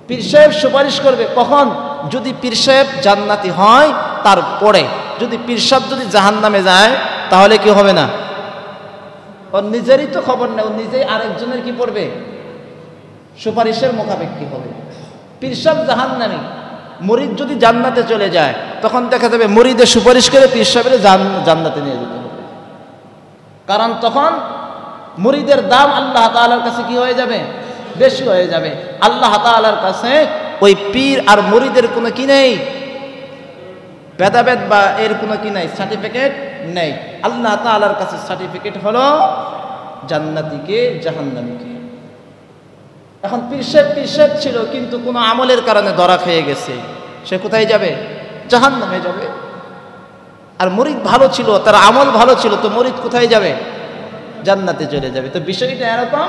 পীর সাহেব সুপারিশ করবে কখন? যদি পীর সাহেব জান্নাতি হয় তারপরে। যদি পীর সাহেব যদি জাহান্নামে যায় তাহলে কি হবে না? ওর নিজেরই তো খবর নেই, ও নিজেই আরেকজনের কি পড়বে? সুপারিশের মুখাপেক্ষী হবে। পীর সাহেব জাহান্নামী, মুরিদ যদি জান্নাতে চলে যায় তখন দেখা যাবে মুরিদের সুপারিশ করে পীর সাহেবের জান্নাতে নিয়ে যেতে হবে। কারণ তখন মুরিদের দাম আল্লাহ তাআলার কাছে কি হয়ে যাবে? বেশি হয়ে যাবে। আল্লাহ তাআলার কাছে ওই পীর আর মুরিদের কোনো কি নেই, ভেদাভেদ বা এর কোনো কি নাই, সার্টিফিকেট নেই। আল্লাহ তাআলার কাছে সার্টিফিকেট হলো জান্নাতীকে জাহান্নামীকে। এখন পীর সাহেব ছিল কিন্তু কোনো আমলের কারণে ধরা খেয়ে গেছে, সে কোথায় যাবে? জাহান্নামে যাবে। আর মুরিদ ভালো ছিল, তার আমল ভালো ছিল, তো মুরিদ কোথায় যাবে? জান্নাতে চলে যাবে। তো বিষয়টা এরকম,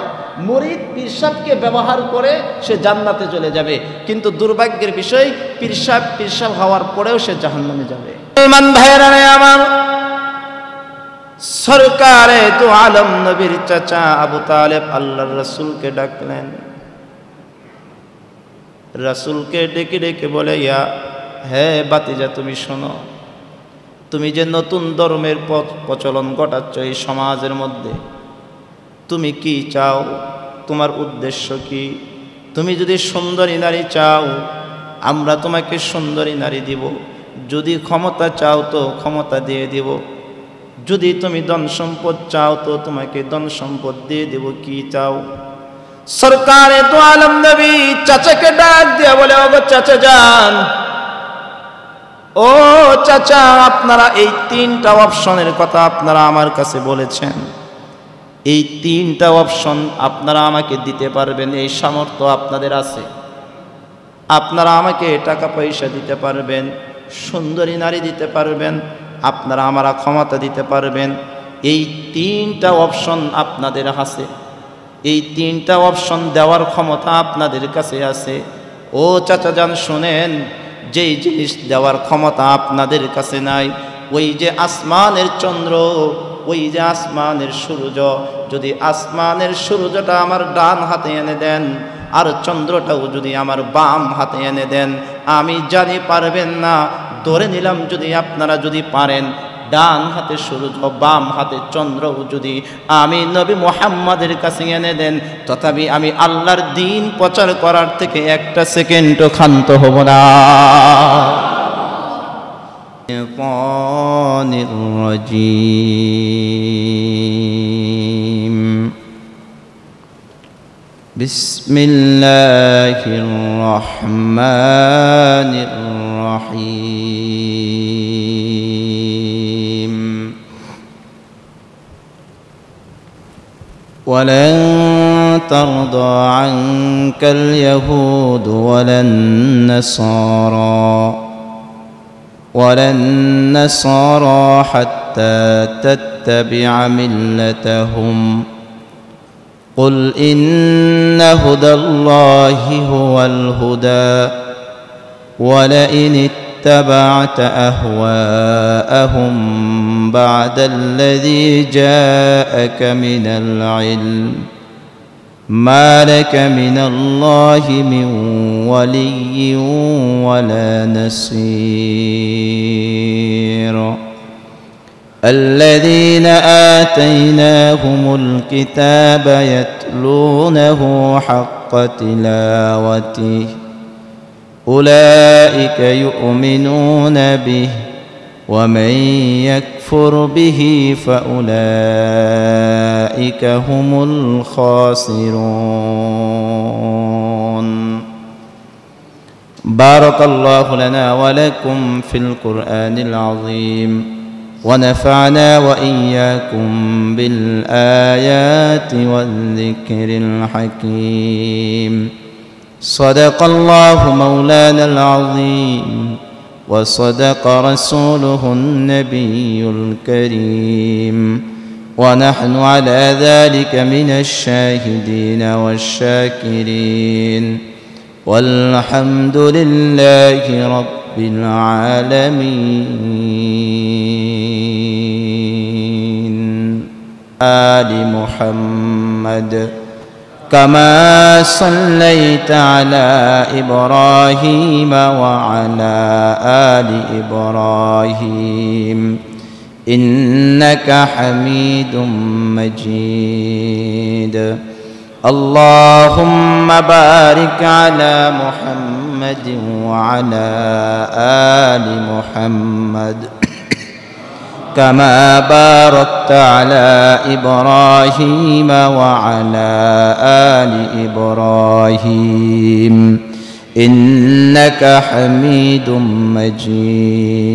মুরিদ পীর সাহেবকে ব্যবহার করে সে জান্নাতে চলে যাবে, কিন্তু দুর্ভাগ্যের বিষয় পীর সাহেব হওয়ার পরেও সে জাহান্নামে যাবে। মুসলমান ভাইয়েরা আমার, সরকারে তো আলম নবীর চাচা আবু তালেব আল্লাহর রাসূলকে ডাকলেন। রাসূলকে ডেকে ডেকে বলে, ইয়া হে বাতিজা, তুমি শোনো, তুমি যে নতুন ধর্মের প্রচলন ঘটাচ্ছ এই সমাজের মধ্যে, তুমি কি চাও? তোমার উদ্দেশ্য কি? তুমি যদি সুন্দরী নারী চাও, আমরা তোমাকে সুন্দরী নারী দিব। যদি ক্ষমতা চাও তো ক্ষমতা দিয়ে দিব। যদি তুমি ধন সম্পদ চাও তো তোমাকে ধন সম্পদ দিয়ে দেব। কি চাও? সরকারে তো আলম নবী চাচাকে ডাক দিয়া বলে, ওগো চাচা যান, ও চাচা, আপনারা এই 3টা অপশনের কথা আপনারা আমার কাছে বলেছেন, এই 3টা অপশন আপনারা আমাকে দিতে পারবেন, এই সামর্থ্য আপনাদের আছে। আপনারা আমাকে টাকা পয়সা দিতে পারবেন, সুন্দরী নারী দিতে পারবেন, আপনারা আমার ক্ষমতা দিতে পারবেন। এই 3টা অপশন আপনাদের আছে, এই 3টা অপশন দেওয়ার ক্ষমতা আপনাদের কাছে আছে। ও চাচা যান শোনেন, যেই জিনিস দেওয়ার ক্ষমতা আপনাদের কাছে নাই, ওই যে আসমানের চন্দ্র, ওই যে আসমানের সূর্য, যদি আসমানের সূর্যটা আমার ডান হাতে এনে দেন আর চন্দ্রটাও যদি আমার বাম হাতে এনে দেন, আমি জানি পারবেন না, ধরে নিলাম যদি আপনারা যদি পারেন, ডান হাতে সূর্য বাম হাতে চন্দ্রও যদি আমি নবী মুহাম্মাদের কাছে এনে দেন, তথাপি আমি আল্লাহর দ্বীন প্রচার করার থেকে একটা সেকেন্ডও ক্ষান্ত হব না। বিসমিল্লাহির রহমানির রহিম। ولن ترضى عنك اليهود ولا النصارى حتى تتبع ملتهم قل إن هدى الله هو الهدى ولئن اتبعت أهواءهم بعد الذي جاءك من العلم ما لك من الله من ولي ولا نصير الذين آتيناهم الكتاب يتلونه حق تلاوته أولئك يؤمنون به ومن يكفر به فأولئك هم الخاسرون. بارك الله لنا ولكم في القرآن العظيم ونفعنا وإياكم بالآيات والذكر الحكيم. صدق الله مولانا العظيم وصدق رسوله النبي الكريم ونحن على ذلك من الشاهدين والشاكرين والحمد لله رب العالمين. آل محمد كما صليت على إبراهيم وعلى آل إبراهيم إنك حميد مجيد اللهم بارك على محمد وعلى آل محمد كما باركت على إبراهيم وعلى آل إبراهيم إنك حميد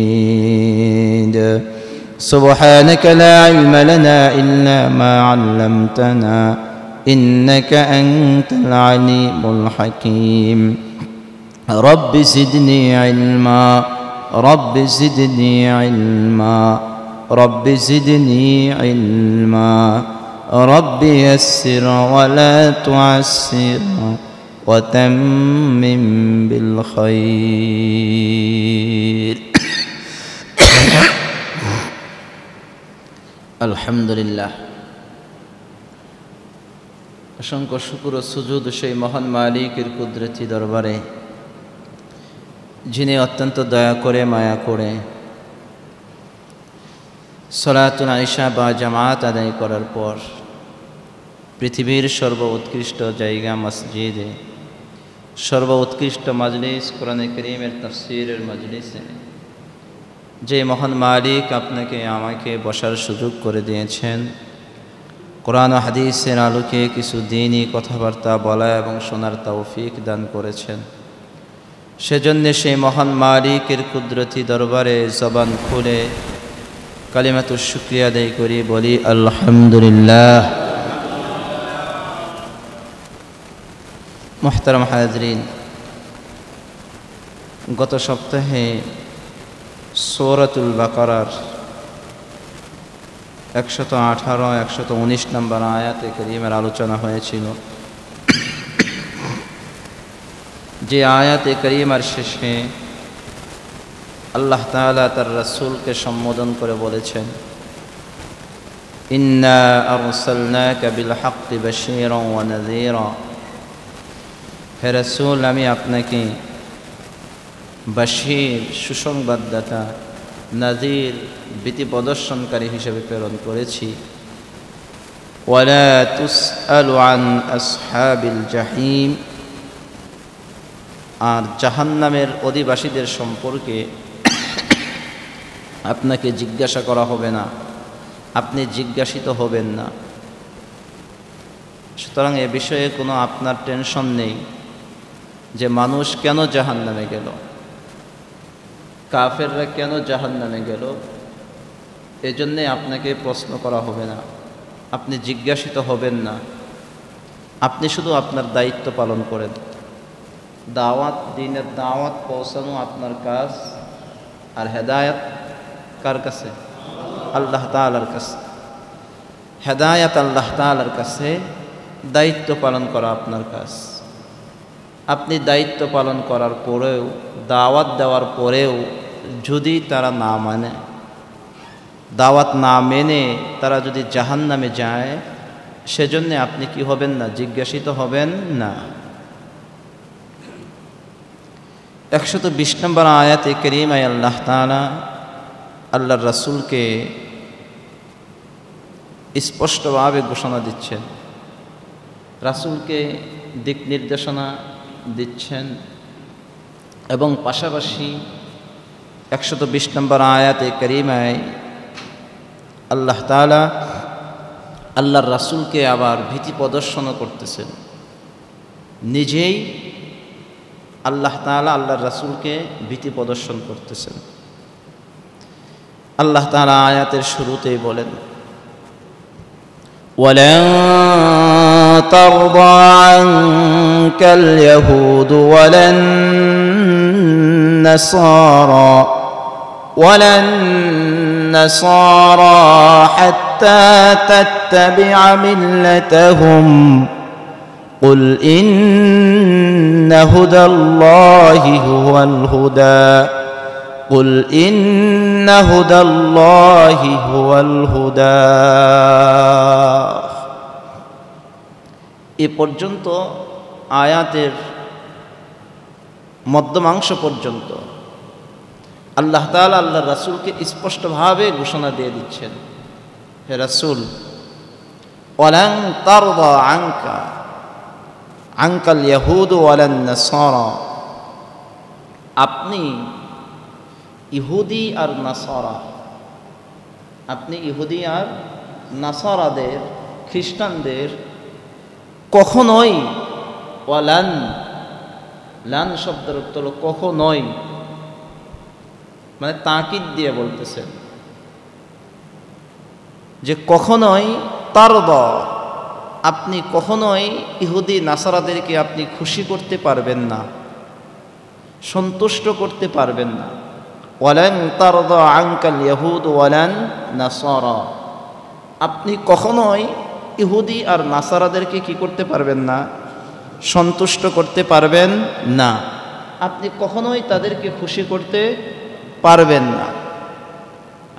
مجيد سبحانك لا علم لنا إلا ما علمتنا إنك أنت العليم الحكيم رب زدني علما رب زدني علما رب زدني علما رب يسر ولا تعسر وتمم بالخير الحمد لله অসংখ্য শুকর ও সুজুদ সেই মহান মালিকের কুদরতি দরবারে যিনি অত্যন্ত দয়া করে মায়া করে সালাতুল ইশা বা জামাত আদায় করার পর পৃথিবীর সর্বোৎকৃষ্ট জায়গা মসজিদে সর্বোৎকৃষ্ট মজলিস কোরআনে কারীমের তাফসীরের মজলিসে যে মহান মালিক আপনাকে আমাকে বসার সুযোগ করে দিয়েছেন কোরআন ও হাদিসের আলোকে কিছু দ্বীনি কথাবার্তা বলা এবং শোনার তৌফিক দান করেছেন সেজন্য সেই মহান মালিকের কুদরতি দরবারে জবান খুলে কালিমাতুশ শুকরিয়া আদায় করি বলি আলহামদুলিল্লাহ মুহতারাম হাজরিন গত সপ্তাহে সূরাতুল বাকারার 118-119 নম্বর আয়াতে কারীমের আলোচনা হয়েছিল যে আয়াতে কারীমার শেষে আল্লাহ তাআলা তার রাসূলকে সম্বোধন করে বলেছেন ইন্না আরসালনাকা বিল হাক্কি বাশীরান ওয়া নাযীরা হে রাসূল আমি আপনাকে বাশীর সুসংবাদদাতা নাযীর ভীতি প্রদর্শনকারী হিসেবে প্রেরণ করেছি ওয়ালা তুসআলু আন আসহাবিল জাহিম আর জাহান্নামের অধিবাসীদের সম্পর্কে আপনাকে জিজ্ঞাসা করা হবে না আপনি জিজ্ঞাসিত হবেন না সুতরাং এ বিষয়ে কোনো আপনার টেনশন নেই যে মানুষ কেন জাহান্নামে গেল কাফেররা কেন জাহান্নামে গেল এজন্যে আপনাকে প্রশ্ন করা হবে না আপনি জিজ্ঞাসিত হবেন না আপনি শুধু আপনার দায়িত্ব পালন করেন দাওয়াত দ্বীনের দাওয়াত পৌঁছানো আপনার কাজ আর হেদায়েত কার কাছে আল্লাহ তাআলার কাছে হেদায়েত আল্লাহ তাআলার কাছে দায়িত্ব পালন করা আপনার কাজ আপনি দায়িত্ব পালন করার পরেও দাওয়াত দেওয়ার পরেও যদি তারা না মানে দাওয়াত না মেনে তারা যদি জাহান্নামে যায় সেজন্য আপনি কি হবেন না জিজ্ঞাসিত হবেন না 120 নম্বর আয়াতে কারীমায় আল্লাহ তাআলা আল্লাহর রাসূলকে স্পষ্টভাবে ঘোষণা দিচ্ছেন রাসূলকে দিক নির্দেশনা দিচ্ছেন এবং পাশাপাশি 120 নম্বর আয়াতে কারীমায় আল্লাহ তাআলা আল্লাহর রাসূলকে আবার ভীতি প্রদর্শনও করতেছেন নিজেই আল্লাহ তাআলা আল্লাহর রাসূলকে ভীতি প্রদর্শন করতেছেন আল্লাহ তাআলা আয়াতের শুরুতেই বলেন ওয়ালান তারদা আনকাল ইয়াহুদ ওয়ালান নাসারা হাত্তা তাত্তাবিআ মিল্লাতাহুম قل إن هدى الله هو الهدى قل إن هدى الله هو الهدى এ পর্যন্ত আয়াতের মধ্যমাংশ পর্যন্ত আল্লাহ তাআলা আল্লাহর রাসূলকে স্পষ্টভাবে ঘোষণা দিয়ে দিচ্ছেন, হে রাসূল, ওয়ালান তারদা আনকাল ইয়াহুদ ওয়ালান নাসারা, আপনি ইহুদি আর নাসারা, আপনি ইহুদি আর নাসারাদের, খ্রিস্টানদের কখনোই, ওয়ালান, লান শব্দের অর্থ হলো কখনোই, মানে তাকিদ দিয়ে বলতেছেন যে কখনোই তারদা, আপনি কখনোই ইহুদি নাসারাদেরকে আপনি খুশি করতে পারবেন না, সন্তুষ্ট করতে পারবেন না। ওয়ালান তারদা আনকাল ইয়াহুদ ওয়ালান নাসারা, আপনি কখনোই ইহুদি আর নাসারাদেরকে কি করতে পারবেন না, সন্তুষ্ট করতে পারবেন না, আপনি কখনোই তাদেরকে খুশি করতে পারবেন না।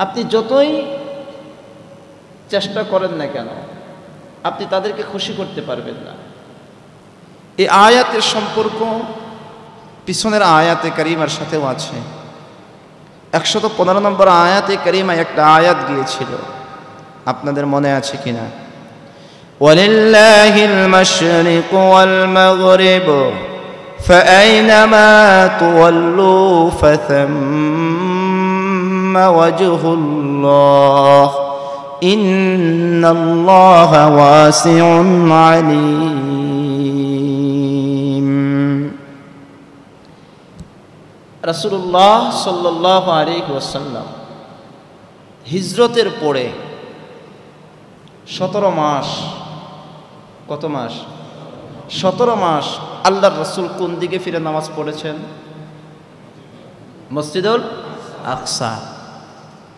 আপনি যতই চেষ্টা করেন না কেন, আপনি তাদেরকে খুশি করতে পারবেন না। এই আয়াতের সম্পর্ক পিছনের আয়াতে কারিমার সাথেও আছে। 115 নম্বর আয়াতে কারিমায় একটা আয়াত গিয়েছিল, আপনাদের মনে আছে কিনা? ওয়ালিল্লাহিল মাশরিকু ওয়াল মাগরিব ফাআইনামা তুওয়াল্লু ফাথাম্মা ওয়াজহুল্লাহ ইন্নাল্লাহা ওয়াসিউন আলীম। রাসূলুল্লাহ সাল্লাল্লাহু আলাইহি ওয়াসাল্লাম হিজরতের পরে 17 মাস, কত মাস? 17 মাস আল্লাহর রাসূল কোন দিকে ফিরে নামাজ পড়েছেন? মসজিদুল আকসা,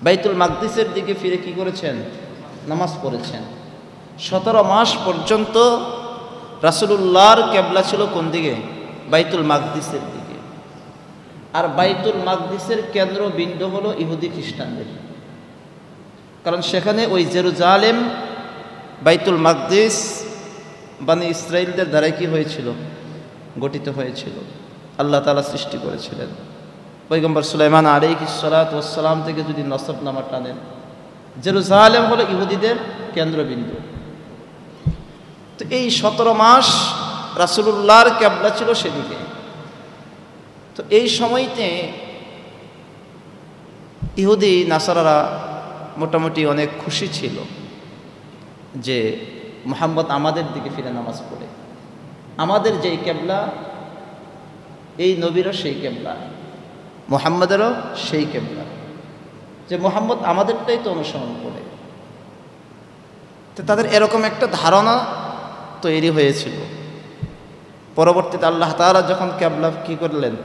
বাইতুল মাকদিসের দিকে ফিরে কি করেছেন? নামাজ পড়েছেন। 17 মাস পর্যন্ত রাসূলুল্লাহর কিবলা ছিল কোন দিকে? বাইতুল মাকদিসের দিকে। আর বাইতুল মাকদিসের কেন্দ্রবিন্দু হলো ইহুদি খ্রিস্টানদের, কারণ সেখানে ওই জেরুজালেম, বাইতুল মাকদিস বানি ইসরাইলদের দ্বারাই কি হয়েছিল? গঠিত হয়েছিল। আল্লাহ তাআলা সৃষ্টি করেছিলেন। পয়গম্বর সুলাইমান আলাইহিস সালাতু ওয়াস সালাম থেকে যদি নসবনামা টানেন, জেরুজালেম হলো ইহুদিদের কেন্দ্রবিন্দু। তো এই 17 মাস রাসূলুল্লাহর কিবলা ছিল সেদিকে। তো এই সময়তে ইহুদি নাসারারা মোটামুটি অনেক খুশি ছিল যে মুহাম্মদ আমাদের দিকে ফিরে নামাজ পড়ে, আমাদের যেই কিবলা, এই নবীরও সেই কিবলা, মুহাম্মদেরও সেই কিবলা, যে মুহাম্মদ আমাদেরটাই তো অনুসরণ করে। তো তাদের এরকম একটা ধারণা তৈরি হয়েছিল। পরবর্তীতে আল্লাহ তাআলা যখন কিবলা কি করলেন?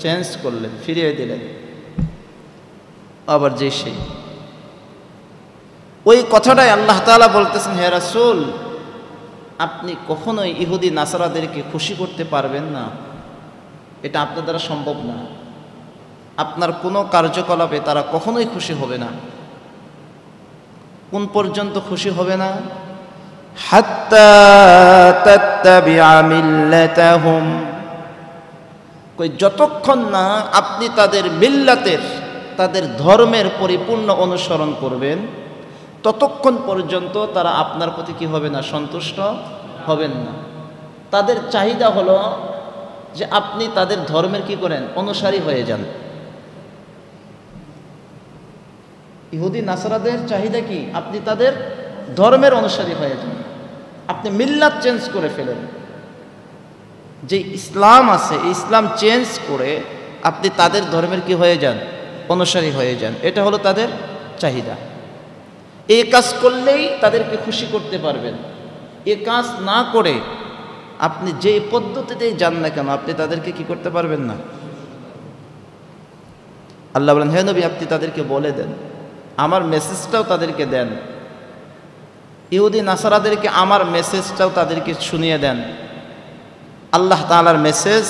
চেঞ্জ করলেন, ফিরিয়ে দিলেন, আবার যে সেই ওই কথাটাই আল্লাহ তাআলা বলতেছেন, হে রাসূল, আপনি কখনোই ইহুদি নাসারাদেরকে খুশি করতে পারবেন না, এটা আপনার দ্বারা সম্ভব না। আপনার কোনো কার্যকলাপে তারা কখনোই খুশি হবে না। কোন পর্যন্ত খুশি হবে না? হাত্তা তাত্তাবিআ মিল্লাতাহুম, কই যতক্ষণ না আপনি তাদের মিল্লাতের, তাদের ধর্মের পরিপূর্ণ অনুসরণ করবেন, ততক্ষণ পর্যন্ত তারা আপনার প্রতি কি হবে না? সন্তুষ্ট হবেন না। তাদের চাহিদা হলো যে আপনি তাদের ধর্মের কি করেন? অনুসারী হয়ে যান। ইহুদি নাসারাদের চাহিদা কি? আপনি তাদের ধর্মের অনুসারী হয়ে যান, আপনি মিল্লাত চেঞ্জ করে ফেলেন। যে ইসলাম আছে, এই ইসলাম চেঞ্জ করে আপনি তাদের ধর্মের কি হয়ে যান? অনুসারী হয়ে যান। এটা হলো তাদের চাহিদা। এই কাজ করলেই তাদেরকে খুশি করতে পারবেন। এ কাজ না করে আপনি যে পদ্ধতিতেই যান না কেন, আপনি তাদেরকে কি করতে পারবেন না। আল্লাহ বলেন, হে নবী, আপনি তাদেরকে বলে দেন, আমার মেসেজটাও তাদেরকে দেন, ইহুদি নাসারাদেরকে আমার মেসেজটাও তাদেরকে শুনিয়ে দেন। আল্লাহ তাআলার মেসেজ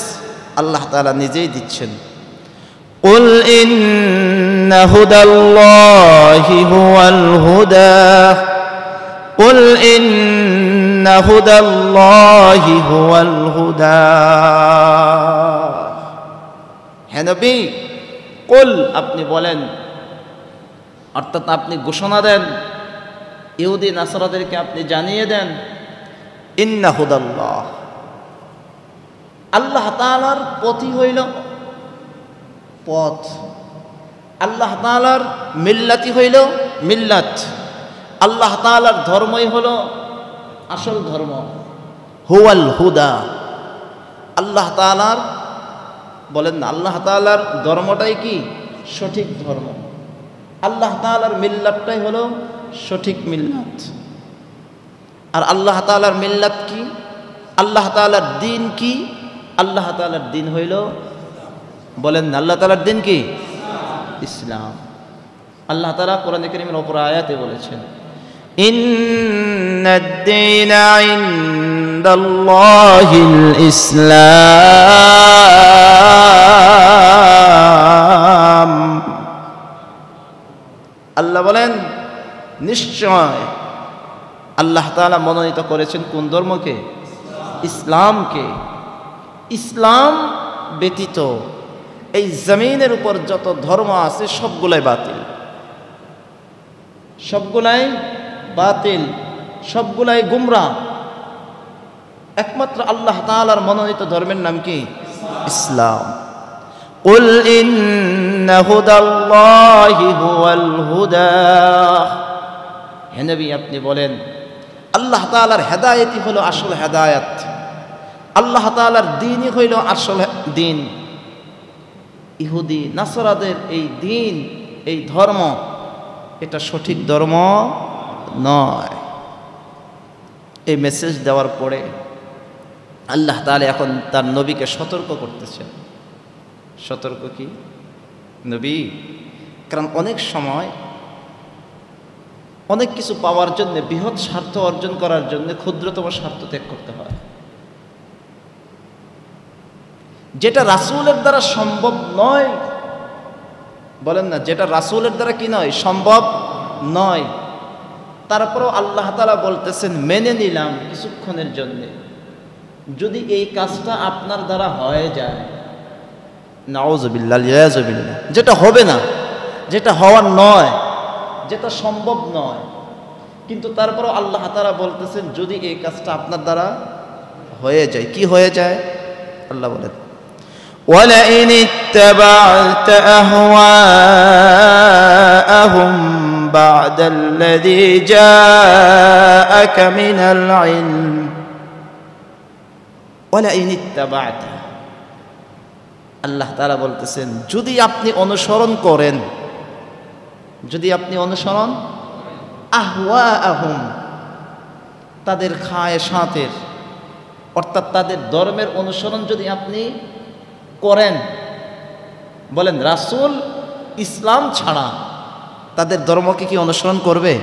আল্লাহ তাআলা নিজেই দিচ্ছেন। কুল ইন্না হুদাল্লাহি হুয়াল হুদা, কুল ইন্ন হুদাল্লাহি হুয়াল হুদা। হে নবী, কুল, আপনি বলেন, অর্থাৎ আপনি ঘোষণা দেন, ইহুদি নাসারাদেরকে আপনি জানিয়ে দেন, ইন্না হুদাল্লাহ, আল্লাহ তাআলার পথই হইল পথ, আল্লাহ তাআলার মিল্লাতি হইল মিল্লাত, আল্লাহ তাআলার ধর্মই হলো আসল ধর্ম, হুয়াল হুদা। আল্লাহ তাআলার, বলেন না, আল্লাহ তাআলার ধর্মটাই কি সঠিক ধর্ম, আল্লাহ তাআলার মিল্লাতটাই হলো সঠিক মিল্লাত। আর আল্লাহ তাআলার মিল্লাত কি, আল্লাহ তাআলার দিন কি? আল্লাহ তাআলার দিন হইল, বলেন না, আল্লাহ তাআলার দিন কি? ইসলাম। আল্লাহ তাআলা কোরআনে কারীমের অপর আয়াতে বলেছেন, ইন্নাদ-দীনা ইনদাল্লাহিল ইসলাম। আল্লাহ বলেন, নিশ্চয় আল্লাহ তাআলা মনোনীত করেছেন কোন ধর্মকে? ইসলামকে। ইসলাম ব্যতীত এই জমিনের উপর যত ধর্ম আছে সবগুলাই বাতিল, সবগুলাই বাতিল, সবগুলাই গুমরাহ। একমাত্র আল্লাহ তাআলার মনোনীত ধর্মের নাম কি? ইসলাম। কুল ইন্না হুদাল্লাহি হুয়াল হুদা। হে নবী, আপনি বলেন, আল্লাহ তাআলার হেদায়েতই হলো আসল হেদায়েত, আল্লাহ তাআলার দ্বীনই হইল আসল দ্বীন। ইহুদি নাসারাদের এই দ্বীন, এই ধর্ম, এটা সঠিক ধর্ম নয়। এই মেসেজ দেওয়ার পরে আল্লাহ তাআলা এখন তার নবীকে সতর্ক করতেছেন। সতর্ক কি? নবী, কারণ অনেক সময় অনেক কিছু পাওয়ার জন্য, বৃহৎ স্বার্থ অর্জন করার জন্য ক্ষুদ্রতম স্বার্থ ত্যাগ করতে হয়, যেটা রাসূলের দ্বারা সম্ভব নয়। বলেন না, যেটা রাসূলের দ্বারা কি নয়? সম্ভব নয়। তারপরেও আল্লাহ তাআলা বলতেছেন, মেনে নিলাম কিছুক্ষণের জন্য, যদি এই কাজটা আপনার দ্বারা হয়ে যায়। নাউযুবিল্লাহ, লিয়াযুবিল্লাহ, যেটা হবে না, যেটা হওয়ার নয়, যেটা সম্ভব নয়, কিন্তু তারপরেও আল্লাহ তাআলা বলতেছেন, যদি এই কাজটা আপনার দ্বারা হয়ে যায়। কি হয়ে যায়? আল্লাহ বলেন, وَلَئِنِ اتَّبَعْتَ أَهْوَاءَهُمْ بَعْدَ الَّذِي جَاءَكَ مِنَ الْعِلْمِ وَلَئِنِ اتَّبَعْتَ। আল্লাহ তাআলা বলতেছেন, যদি আপনি অনুসরণ করেন, যদি আপনি অনুসরণ, আহওয়াআহুম, তাদের খায়েশাতের, অর্থাৎ তাদের ধর্মের অনুসরণ যদি আপনি করেন। বলেন, রাসূল ইসলাম ছাড়া তাদের ধর্মকে কি অনুসরণ করবে?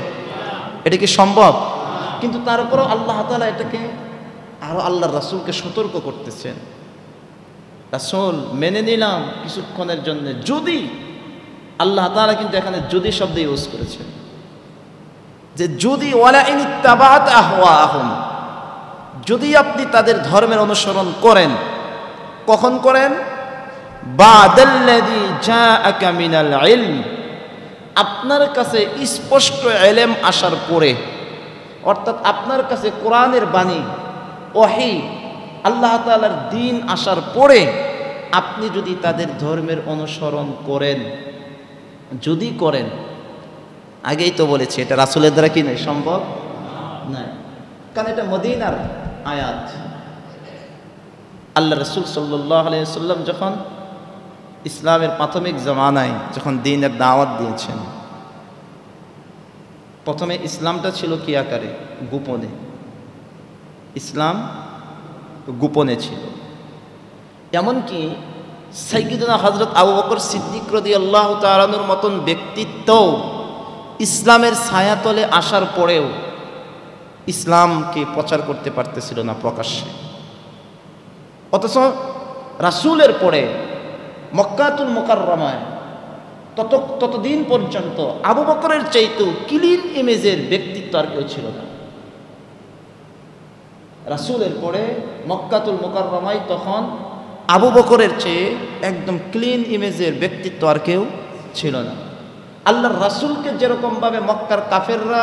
এটা কি সম্ভব? কিন্তু তারপরেও আল্লাহ তাআলা এটাকে আরো আল্লাহর রাসূলকে সতর্ক করতেছেন, রাসূল মেনে নিলাম কিছুক্ষণের জন্য, যদি, আল্লাহ তাআলা কিন্তু এখানে যদি শব্দ ইউজ করেছেন, যে যদি, ওয়ালাইন ইত্তাবাত আহওয়াহুম, যদি আপনি তাদের ধর্মের অনুসরণ করেন। কখন করেন? বাদাল্লাযী জাআকা মিনাল ইলম, আপনার কাছে স্পষ্ট ইলম আসার পরে, অর্থাৎ আপনার কাছে কোরআনের বাণী, ওহী, আল্লাহ তাআলার দ্বীন আসার পরে আপনি যদি তাদের ধর্মের অনুসরণ করেন, যদি করেন, আগেই তো বলেছি এটা রাসূলের দ্বারা কি নয়, সম্ভব নয়, কারণ এটা মদিনার আয়াত। আল্লাহ রাসূল সাল্লাল্লাহু আলাইহি ওয়াসাল্লাম যখন ইসলামের প্রাথমিক জামানায় যখন দ্বীনের দাওয়াত দিয়েছেন, প্রথমে ইসলামটা ছিল কি আকারে? গোপনে। ইসলাম গোপনে ছিল। এমনকি সাইয়্যিদুনা হযরত আবু বকর সিদ্দিক রাদিয়াল্লাহু তাআলা আনহুর মতন ব্যক্তিত্ব ইসলামের ছায়াতলে আসার পরেও ইসলামকে প্রচার করতে পারতেছিল না প্রকাশ্যে। অথচ রাসূলের পরে মক্কাতুল মুকাররমায় ততদিন পর্যন্ত আবু বকরের চাইতেও ক্লিন ইমেজের ব্যক্তিত্ব আর কেউ ছিল না। রাসূলের পরে মক্কাতুল মুকাররমায় তখন আবু বকরের চেয়ে একদম ক্লিন ইমেজের ব্যক্তিত্ব আর কেউ ছিল না। আল্লাহর রাসূলকে যেরকমভাবে মক্কার কাফেররা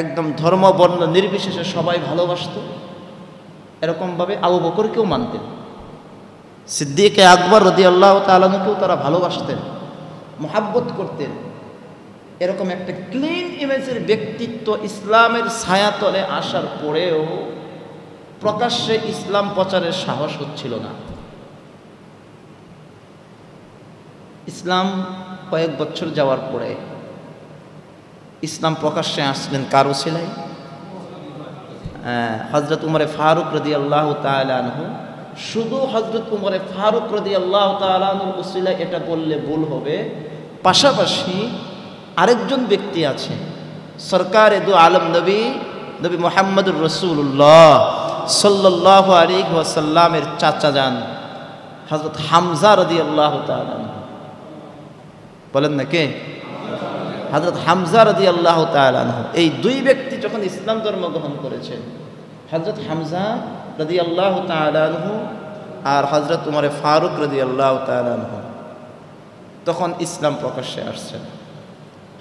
একদম ধর্ম বর্ণ নির্বিশেষে সবাই ভালোবাসত, এরকমভাবে আবু বকরকেও মানতেন। সিদ্দিকে আকবর রাদিয়াল্লাহু তাআলা আনহুকেও তারা ভালোবাসতেন, মহাব্বত করতেন। এরকম একটা ক্লিন ইমেজের ব্যক্তিত্ব ইসলামের ছায়াতলে আসার পরেও প্রকাশ্যে ইসলাম প্রচারের সাহস হচ্ছিল না। ইসলাম কয়েক বছর যাওয়ার পরে ইসলাম প্রকাশ্যে আসলেন কার ওসিলায়? হযরত উমরে ফারুক রাদিয়াল্লাহু তাআলা আনহু। শুধু হযরত উমরে ফারুক রাদিয়াল্লাহু তাআলা আনহুর ওসিলায় এটা বললে ভুল হবে, পাশাপাশি আরেকজন ব্যক্তি আছে, সরকারে দু আলম নবী মুহাম্মদুর রাসূলুল্লাহ সাল্লাল্লাহু আলাইহি ওয়াসাল্লামের চাচা যান হযরত হামজা রাদিয়াল্লাহু তাআলা আনহু। বলেন না কে? হযরত হামজা রাদিয়াল্লাহু তাআলা আনহু। এই দুই ব্যক্তি যখন ইসলাম ধর্ম গ্রহণ করেছেন, হযরত হামজা রাদিয়াল্লাহু তাআলা আনহু আর হযরত উমরে ফারুক রাদিয়াল্লাহু তাআলা আনহু, তখন ইসলাম প্রকাশ্যে আসছেন।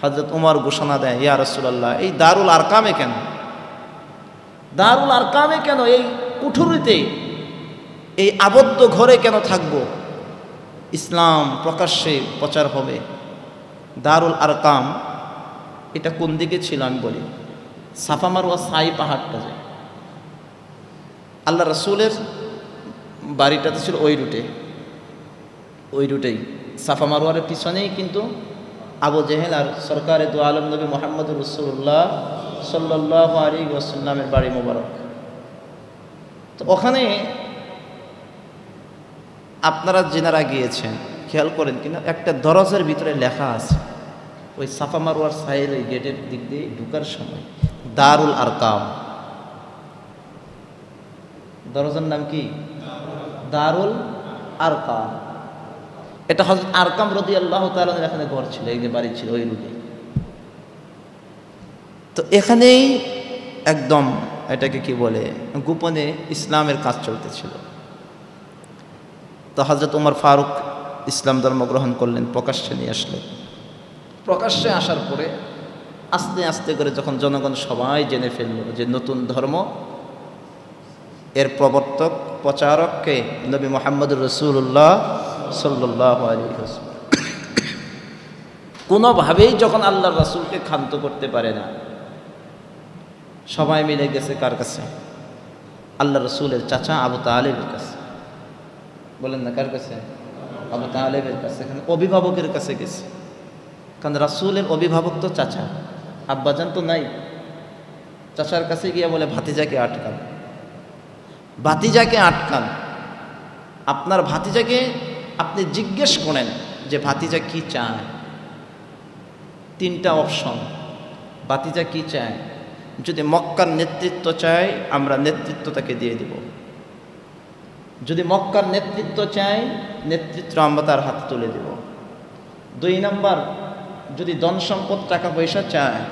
হযরত উমর ঘোষণা দেয়, ইয়া রাসূলুল্লাহ, এই দারুল আরকামে কেন, দারুল আরকামে কেন, এই কুঠুরিতে, এই আবদ্ধ ঘরে কেন থাকব? ইসলাম প্রকাশ্যে প্রচার হবে। দারুল আরকাম এটা কোন দিকে ছিল আমি বলি, সাফা মারওয়া সাই পাহাড়টা যে আল্লাহ রাসূলের বাড়িটাতে ছিল ওই রুটেই সাফা মারওয়ার পিছনেই কিন্তু আবু জেহেল আর সরকারে দু আলম নবী মুহাম্মদুর রাসূলুল্লাহ সাল্লাল্লাহু আলাইহি ওয়াসাল্লামের বাড়ি মোবারক। তো ওখানে আপনারা যেনারা গিয়েছেন খেয়াল করেন কিনা, একটা দরজার ভিতরে লেখা আছে, ওই সাফা মারওয়ার সাইয়ের ওই গেটের দিক দিয়ে ঢুকার সময় দারুল আরকাম। দরজার নাম কি? দারুল আরকাম। এটা হযরত আরকাম রাদিয়াল্লাহু তাআলা এখানে ঘর ছিল, এই যে বাড়ি ছিল ওই রুটে। তো এখানেই একদম এটাকে কি বলে, গোপনে ইসলামের কাজ চলতেছিল। তো হযরত উমর ফারুক ইসলাম ধর্ম গ্রহণ করলেন, প্রকাশ্যে নিয়ে আসলেন। প্রকাশ্যে আসার পরে আস্তে আস্তে করে যখন জনগণ সবাই জেনে ফেলল যে নতুন ধর্ম, এর প্রবর্তক প্রচারককে নবী মুহাম্মদুর রাসূলুল্লাহ সাল্লাল্লাহু আলাইহি ওয়াসাল্লাম, কোনোভাবেই যখন আল্লাহর রাসূলকে ক্ষান্ত করতে পারে না, সবাই মিলে গেছে কার কাছে? আল্লাহ রাসূলের চাচা আবু তালেবের কাছে। বলেন না কার কাছে? আবু তালেবের কাছে। এখানে অভিভাবকের কাছে গেছে, কারণ রাসূলের অভিভাবক তো চাচা, আব্বাজান তো নাই। চাচার কাছে গিয়ে বলে, ভাতিজাকে আটকান, ভাতিজাকে আটকান। আপনার ভাতিজাকে আপনি জিজ্ঞেস করেন যে ভাতিজা কি চায়। তিনটা অপশন, ভাতিজা কি চায়। যদি মক্কার নেতৃত্ব চায়, আমরা নেতৃত্ব তাকে দিয়ে দেব। যদি মক্কার নেতৃত্ব চায়, নেতৃত্ব আমরা তার হাতে তুলে দেব। 2 নাম্বার, যদি ধন সম্পদ টাকা পয়সা চায়,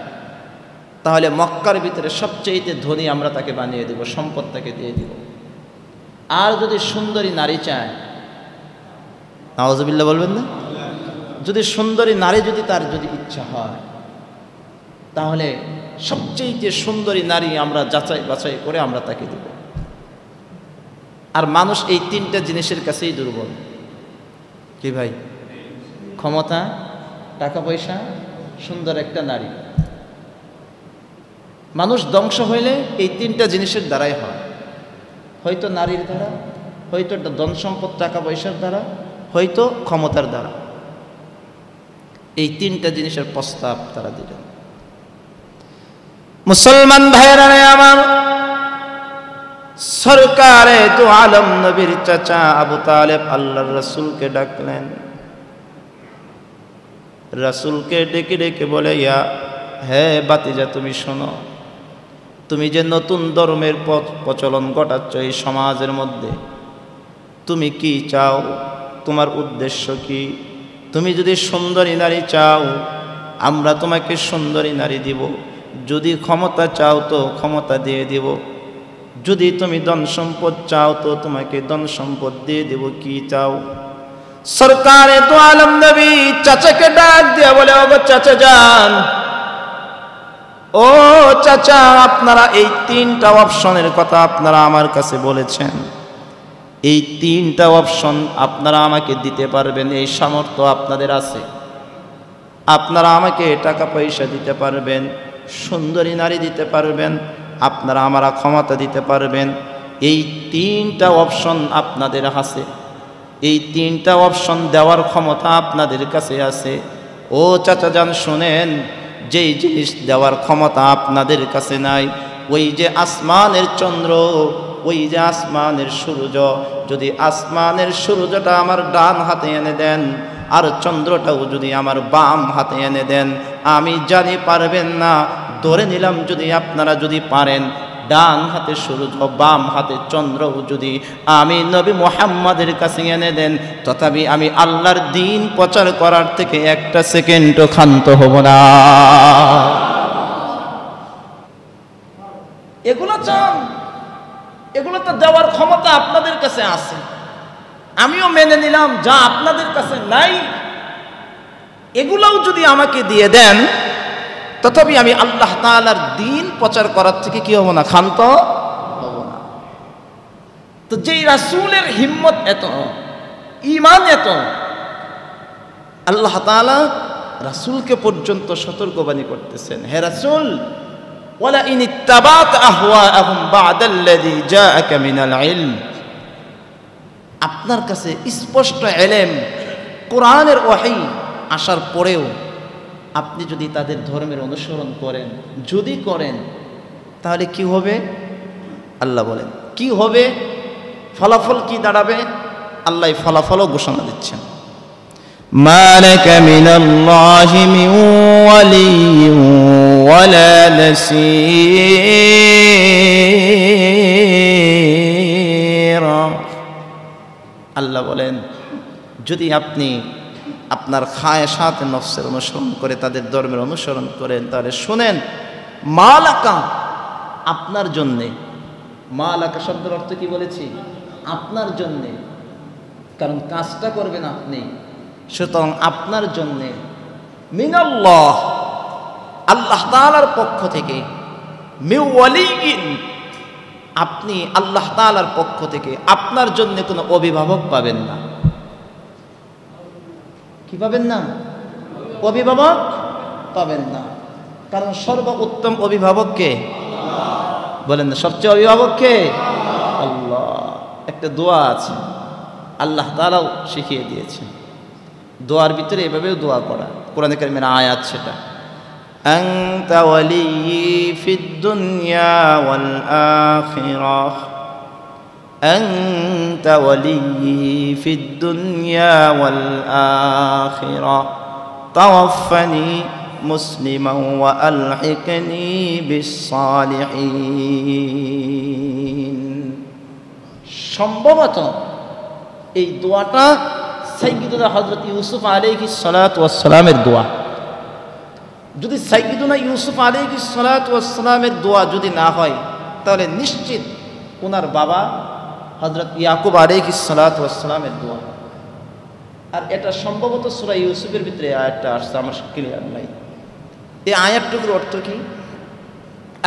তাহলে মক্কার ভিতরে সবচেয়ে ধনী আমরা তাকে বানিয়ে দেব, সম্পদ তাকে দিয়ে দেব। আর যদি সুন্দরী নারী চায়, নাউজুবিল্লাহ বলবেন না, যদি সুন্দরী নারী যদি তার যদি ইচ্ছা হয়, তাহলে সবচেয়ে সুন্দরী নারী আমরা যাচাই বাছাই করে আমরা তাকে দেব। আর মানুষ এই 3টা জিনিসের কাছেই দুর্বল। কি ভাই? ক্ষমতা, টাকা পয়সা, সুন্দর একটা নারী। মানুষ ধ্বংস হইলে এই 3টা জিনিসের দ্বারাই হয়, হয়তো নারীর দ্বারা, হয়তো ধন সম্পদ টাকা পয়সার দ্বারা, হয়তো ক্ষমতার দ্বারা। এই 3টা জিনিসের প্রস্তাব তারা দিলেন। মুসলমান ভাইরা আমার, সরকারে দু আলম নবীর চাচা আবু তালেব আল্লাহর রাসূলকে ডাকলেন। রাসূলকে ডেকে ডেকে বলে, ইয়া হে বাতিজা, তুমি শোনো, তুমি যে নতুন ধর্মের প্রচলন ঘটাচ্ছ এই সমাজের মধ্যে, তুমি কি চাও? তোমার উদ্দেশ্য কি? তুমি যদি সুন্দরী নারী চাও, আমরা তোমাকে সুন্দরী নারী দিব। যদি ক্ষমতা চাও তো ক্ষমতা দিয়ে দিব। যদি তুমি ধন সম্পদ চাও তো তোমাকে ধন সম্পদ দিয়ে দেব, কি চাও? সরকারে তো আলম নবী চাচাকে ডাক দিয়ে বলে, ওগো চাচা যান, ও চাচা, আপনারা এই 3টা অপশনের কথা আপনারা আমার কাছে বলেছেন, এই 3টা অপশন আপনারা আমাকে দিতে পারবেন, এই সামর্থ্য আপনাদের আছে? আপনারা আমাকে টাকা পয়সা দিতে পারবেন, সুন্দরী নারী দিতে পারবেন, আপনারা আমারা ক্ষমতা দিতে পারবেন, এই 3টা অপশন আপনাদের আছে, এই 3টা অপশন দেওয়ার ক্ষমতা আপনাদের কাছে আছে। ও চাচা যান শোনেন, যেই জিনিস দেওয়ার ক্ষমতা আপনাদের কাছে নাই, ওই যে আসমানের চন্দ্র, ওই যে আসমানের সূর্য, যদি আসমানের সূর্যটা আমার ডান হাতে এনে দেন আর চন্দ্রটাও যদি আমার বাম হাতে এনে দেন, আমি জানি পারবেন না, ধরে নিলাম যদি আপনারা যদি পারেন, ডান হাতে সূর্য বাম হাতে চন্দ্রও যদি আমি নবী মুহাম্মাদের কাছে এনে দেন, তথাপি আমি আল্লাহর দ্বীন প্রচার করার থেকে একটা সেকেন্ডও ক্ষান্ত হব না। এগুলো চান, এগুলো তো দেওয়ার ক্ষমতা আপনাদের কাছে আছে, আমিও মেনে নিলাম যা আপনাদের কাছে নাই, এগুলোও যদি আমাকে দিয়ে দেন, তথাপি আমি আল্লাহ তাআলার দ্বীন প্রচার করার থেকে কি হব না, ক্ষান্ত হব না। তো যেই রাসূলের হিম্মত এত, ঈমান এত, আল্লাহ তাআলা রাসূলকে পর্যন্ত সতর্কবাণী করতেছেন, হে রাসূল, ওয়ালা ইন ইত্তাবাত আহওয়াআহুম বা'দাল্লাযী জাআকা মিনাল ইলম, আপনার কাছে স্পষ্ট ইলম, কোরআনের ওহী আসার পরেও আপনি যদি তাদের ধর্মের অনুসরণ করেন, যদি করেন, তাহলে কি হবে? আল্লাহ বলেন কি হবে, ফলাফল কি দাঁড়াবে? আল্লাহ ফলাফলও ঘোষণা দিচ্ছেন, মা লাকা মিনাল্লাহি মিন ওয়ালিয়্যিন ওয়ালা নাসীর। আল্লাহ বলেন, যদি আপনি আপনার খায়সাত নফসের অনুসরণ করে তাদের ধর্মের অনুসরণ করেন, তাহলে শুনেন, মালাকা আপনার জন্যে, মালাকা শব্দের অর্থ কি বলেছি? আপনার জন্যে, কারণ কাজটা করবেন আপনি, সুতরাং আপনার জন্যে মিনাল্লাহ, আল্লাহ তাআলার পক্ষ থেকে, মিন ওয়ালিয়্যিন, আপনি আল্লাহ তাআলার পক্ষ থেকে আপনার জন্য কোনো অভিভাবক পাবেন না। কি পাবেন না? অভিভাবক পাবেন না, কারণ সর্বোত্তম অভিভাবক কে? বলেন না, সবচেয়ে অভিভাবক কে? আল্লাহ। একটা দোয়া আছে, আল্লাহ তাআলাও শিখিয়ে দিয়েছে, দোয়ার ভিতরে এভাবেও দোয়া করা, কোরআনে কারিমের আয়াত সেটা, আনতা ওয়ালিয়্যি ফিদ দুনিয়া ওয়াল আখিরাহ, أنت ولي في الدنيا والآخرة توفني مسلما وألحقني بالصالحين। সম্ভবত এই দোয়াটা সাইয়্যিদুনা হযরত ইউসুফ আলাইহিস সালাতু ওয়াস সালামের দোয়া। যদি সাইয়্যিদুনা ইউসুফ আলাইহিস সালাতু ওয়াস সালামের দোয়া যদি না হয়, তাহলে নিশ্চিত ওনার বাবা হযরত ইয়াকুব আলাইহিস সালাতু ওয়াস সালামের দোয়া। আর এটা সম্ভবত সূরা ইউসুফের ভিতরে আয়াতটা আসছে, আমার ক্লিয়ার নাই। এই আয়াতটুকুর অর্থ কি?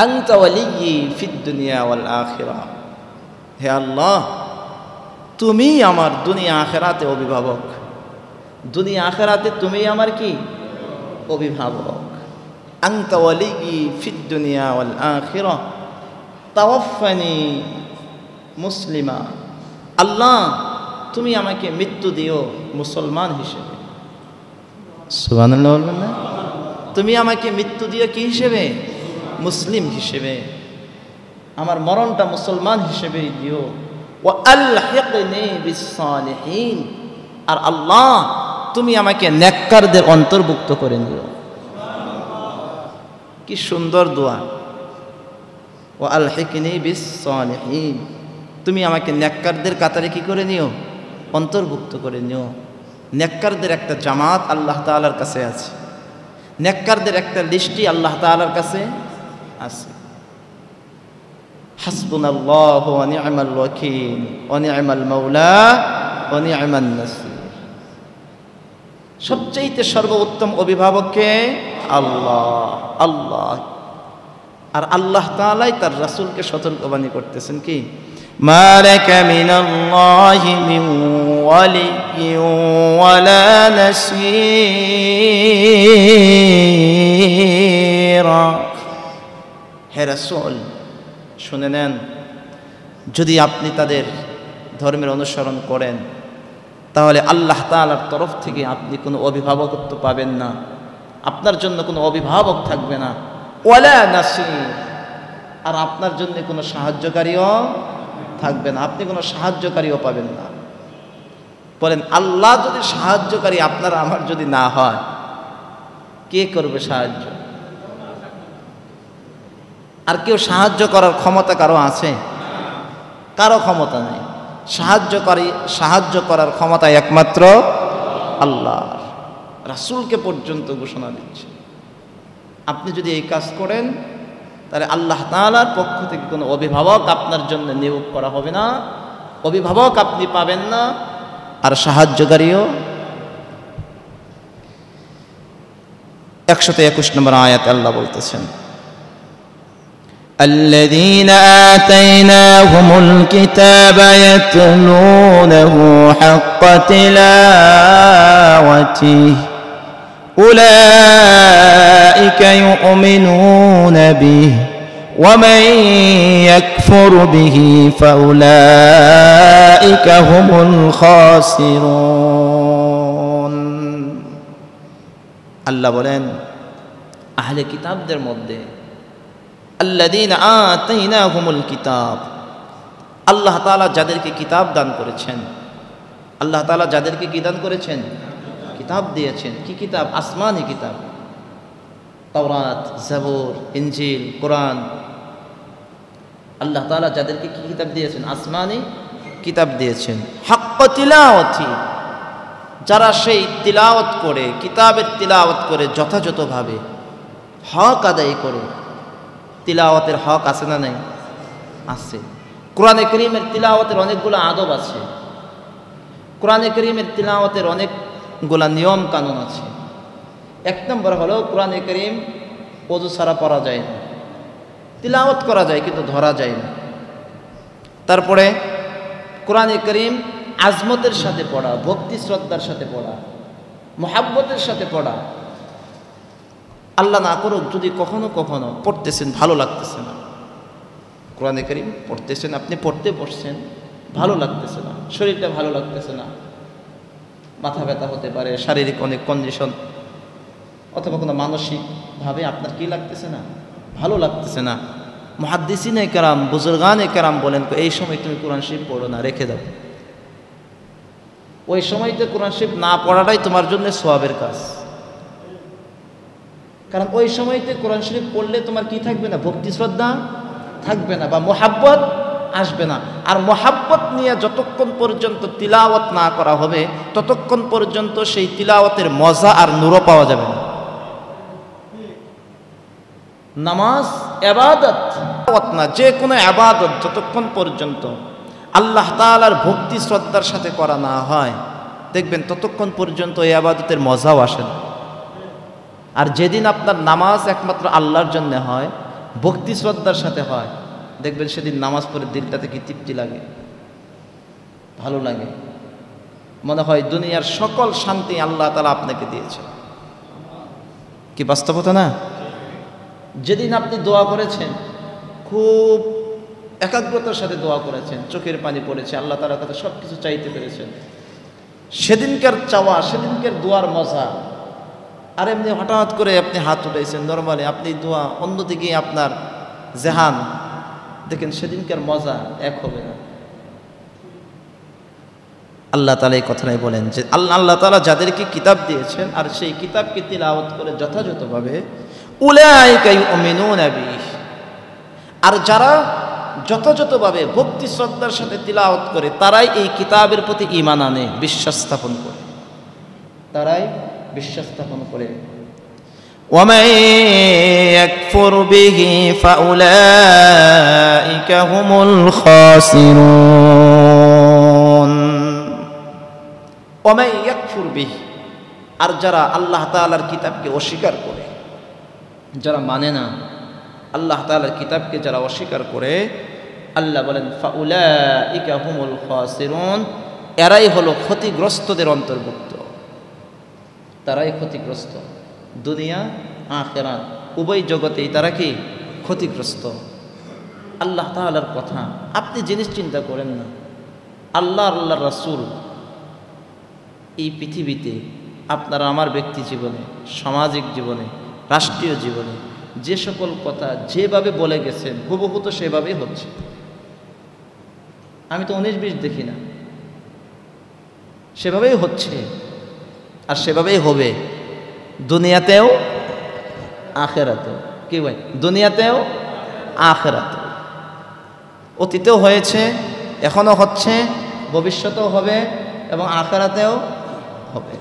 আনতা ওয়ালিয়্যি ফিদ দুনিয়া ওয়াল আখিরাহ, হে আল্লাহ, তুমি আমার দুনিয়া আখিরাতে অভিভাবক, দুনিয়া আখিরাতে তুমি আমার কি? অভিভাবক। আনতা ওয়ালিয়্যি ফিদ দুনিয়া ওয়াল আখিরাহ তাওয়াফানি মুসলিমা, আল্লাহ তুমি আমাকে মৃত্যু দিও মুসলমান হিসেবে। সুবহানাল্লাহ বলবেন না? তুমি আমাকে মৃত্যু দিও কি হিসেবে? মুসলিম হিসেবে, আমার মরণটা মুসলমান হিসেবেই দিও। ওয়া আলহিকনি বিস-সালিহিন, আর আল্লাহ তুমি আমাকে নেককারদের অন্তর্ভুক্ত করে নিও। কি সুন্দর দোয়া, ওয়া আলহিকনি বিস-সালিহিন, তুমি আমাকে নেককারদের কাতারে কি করে নিও? অন্তর্ভুক্ত করে নিও। নেককারদের একটা জামাত আল্লাহ তাআলার কাছে আছে, নেককারদের একটা লিস্টি আল্লাহ তাআলার কাছে আছে। হাসবুনাল্লাহু ওয়া নি'মাল ওয়াকিল ওয়া নি'মাল মাওলা ওয়া নি'মান নাসির। সবচেয়ে সর্বোত্তম অভিভাবক কে? আল্লাহ। আল্লাহ আর আল্লাহ তাআলাই তার রাসূলকে সতর্কবাণী করতেছেন কি, মা লাকা মিনাল্লাহি মিন ওয়ালিয়্যিন ওয়ালা নাসীর। হে রাসূল শুনে নেন, যদি আপনি তাদের ধর্মের অনুসরণ করেন তাহলে আল্লাহ তাআলার তরফ থেকে আপনি কোনো অভিভাবকত্ব পাবেন না, আপনার জন্য কোনো অভিভাবক থাকবে না, ওয়ালা নাসীর, আর আপনার জন্য কোনো সাহায্যকারীও থাকবে না, আপনি কোনো সাহায্যকারীও পাবেন না। বলেন আল্লাহ যদি সাহায্যকারী আপনার আমার যদি না হয়, কে করবে সাহায্য? আর কেউ সাহায্য করার ক্ষমতা কারো আছে? কারো ক্ষমতা নেই। সাহায্য করার ক্ষমতা একমাত্র আল্লাহ। রাসূলকে পর্যন্ত ঘোষণা দিচ্ছে, আপনি যদি এই কাজ করেন তাহলে আল্লাহ তাআলার পক্ষ থেকে কোনো অভিভাবক আপনার জন্য নিয়োগ করা হবে না, অভিভাবক আপনি পাবেন না, আর সাহায্যকারীও। 121 নম্বর আয়াতে আল্লাহ বলতেছেন, الذين آتيناهم الكتاب يتلونه حق تلاوته أولئك يؤمنون به ومن يكفر به فأولئك هم الخاسرون। আল্লাহ বলেন আহলে কিতাবদের মধ্যে আল্লাযীনা আতাইনাহুমুল কিতাব, আল্লাহ তাআলা যাদেরকে কিতাব দান করেছেন, আল্লাহ তাআলা যাদেরকে কি দান করেছেন? কিতাব দিয়েছেন। কি কিতাব? আসমানি কিতাব, তাওরাত, জাবুর, ইনজিল, কোরআন। আল্লাহ তাআলা যাদেরকে কি কিতাব দিয়েছেন? আসমানি কিতাব দিয়েছেন। হাক্কা তিলাওয়াতি, যারা সেই তিলাওয়াত করে, কিতাবের তিলাওয়াত করে যথাযথভাবে হক আদায় করে। তিলাওয়াতের হক আছে না নাই? আছে। কোরআনে কারীমের তিলাওয়াতের অনেকগুলো আদব আছে, কোরআনে কারীমের তিলাওয়াতের অনেকগুলো নিয়ম কানুন আছে। 1 নম্বর হলো কোরআনে কারীম ওযু ছাড়া পড়া যায় না, তিলাওয়াত করা যায় কিন্তু ধরা যায় না। তারপরে কোরআনে কারীম আজমতের সাথে পড়া, ভক্তি শ্রদ্ধার সাথে পড়া, মুহাব্বতের সাথে পড়া। আল্লাহ না করুক যদি কখনো কখনো পড়তেছেন ভালো লাগতেছে না, কোরআনে কারীম পড়তেছেন, আপনি পড়তে বসছেন, ভালো লাগতেছে না, শরীরটা ভালো লাগতেছে না, মাথা ব্যথা হতে পারে, শারীরিক অনেক কন্ডিশন, অথবা কোনো মানসিকভাবে আপনার কি লাগতেছে না, ভালো লাগতেছে না। মুহাদ্দিসিনে কেরাম, বুজুর্গানে কেরাম বলেন এই সময় তুমি কোরআন শরীফ পড়ো না, রেখে দাও। ওই সময়তে কোরআন শরীফ না পড়াটাই তোমার জন্য সওয়াবের কাজ। কারণ ওই সময়তে কোরআন শরীফ পড়লে তোমার কি থাকবে না? ভক্তি শ্রদ্ধা থাকবে না, বা মুহাব্বত আসবে না। আর মুহাব্বত নিয়ে যতক্ষণ পর্যন্ত তিলাওয়াত না করা হবে ততক্ষণ পর্যন্ত সেই তিলাওয়াতের মজা আর নূর পাওয়া যাবে না। নামাজ ইবাদত না, যে কোনো ইবাদত যতক্ষণ পর্যন্ত আল্লাহ তাআলার ভক্তি শ্রদ্ধার সাথে করা না হয়, দেখবেন ততক্ষণ পর্যন্ত এই ইবাদতের মজাও আসে না। আর যেদিন আপনার নামাজ একমাত্র আল্লাহর জন্য হয়, ভক্তি শ্রদ্ধার সাথে হয়, দেখবেন সেদিন নামাজ পড়ে দিলটাতে কি তৃপ্তি লাগে, ভালো লাগে, মনে হয় দুনিয়ার সকল শান্তি আল্লাহ তাআলা আপনাকে দিয়েছে। কি বাস্তবতা না? যেদিন আপনি দোয়া করেছেন, খুব একাগ্রতার সাথে দোয়া করেছেন, চোখের পানি পড়েছে, আল্লাহ তাআলার কাছে সব কিছু চাইতে পেরেছেন, সেদিনকার চাওয়া, সেদিনকার দোয়ার মজা। আর এমনি হঠাৎ করে আপনি হাত উঠাইছেন নরমালি, আপনি দোয়া, অন্যদিকে আপনার জেহান, দেখেন সেদিনকার মজা এক হবে না। আল্লাহ তাআলা এই কথাটাই বলেন যে আল্লাহ তাআলা যাদেরকে কিতাব দিয়েছেন আর সেই কিতাবকে তিলাওয়াত করে যথাযথভাবে, উলাইকা ইউমিনুনা বিহি, আর যারা যথাযথভাবে ভক্তি শ্রদ্ধার সাথে তিলাওয়াত করে তারাই এই কিতাবের প্রতি ঈমান আনে, বিশ্বাস স্থাপন করে, তারাই বিশ্বাস স্থাপন করে। ومن يكفر به فأولئك هم الخاسرون ومن يكفر به আর যারা আল্লাহ তাআলার কিতাবকে অস্বীকার করে, যারা মানে না আল্লাহ তাআলার কিতাবকে, যারা অস্বীকার করে, আল্লাহ বলেন ফাউলাইকা হুমুল খাসিরুন, এরাই হলো ক্ষতিগ্রস্তদের অন্তর্ভুক্ত, তারাই ক্ষতিগ্রস্ত। দুনিয়া আখিরাত উভয় জগতেই তারা কি ক্ষতিগ্রস্ত। আল্লাহ তাআলার কথা আপনি জিনিস চিন্তা করেন না, আল্লাহর রাসূল এই পৃথিবীতে আপনার আমার ব্যক্তি জীবনে, সামাজিক জীবনে, রাষ্ট্রীয় জীবনে যে সকল কথা যেভাবে বলে গেছেন হুবহু তো সেভাবেই হচ্ছে। আমি তো 19-20 দেখি না, সেভাবেই হচ্ছে আর সেভাবেই হবে, দুনিয়াতেও আখিরাতেও। কি ভাই? দুনিয়াতেও আখিরাতেও। অতীতেও হয়েছে, এখনো হচ্ছে, ভবিষ্যতেও হবে এবং আখিরাতেও হবে।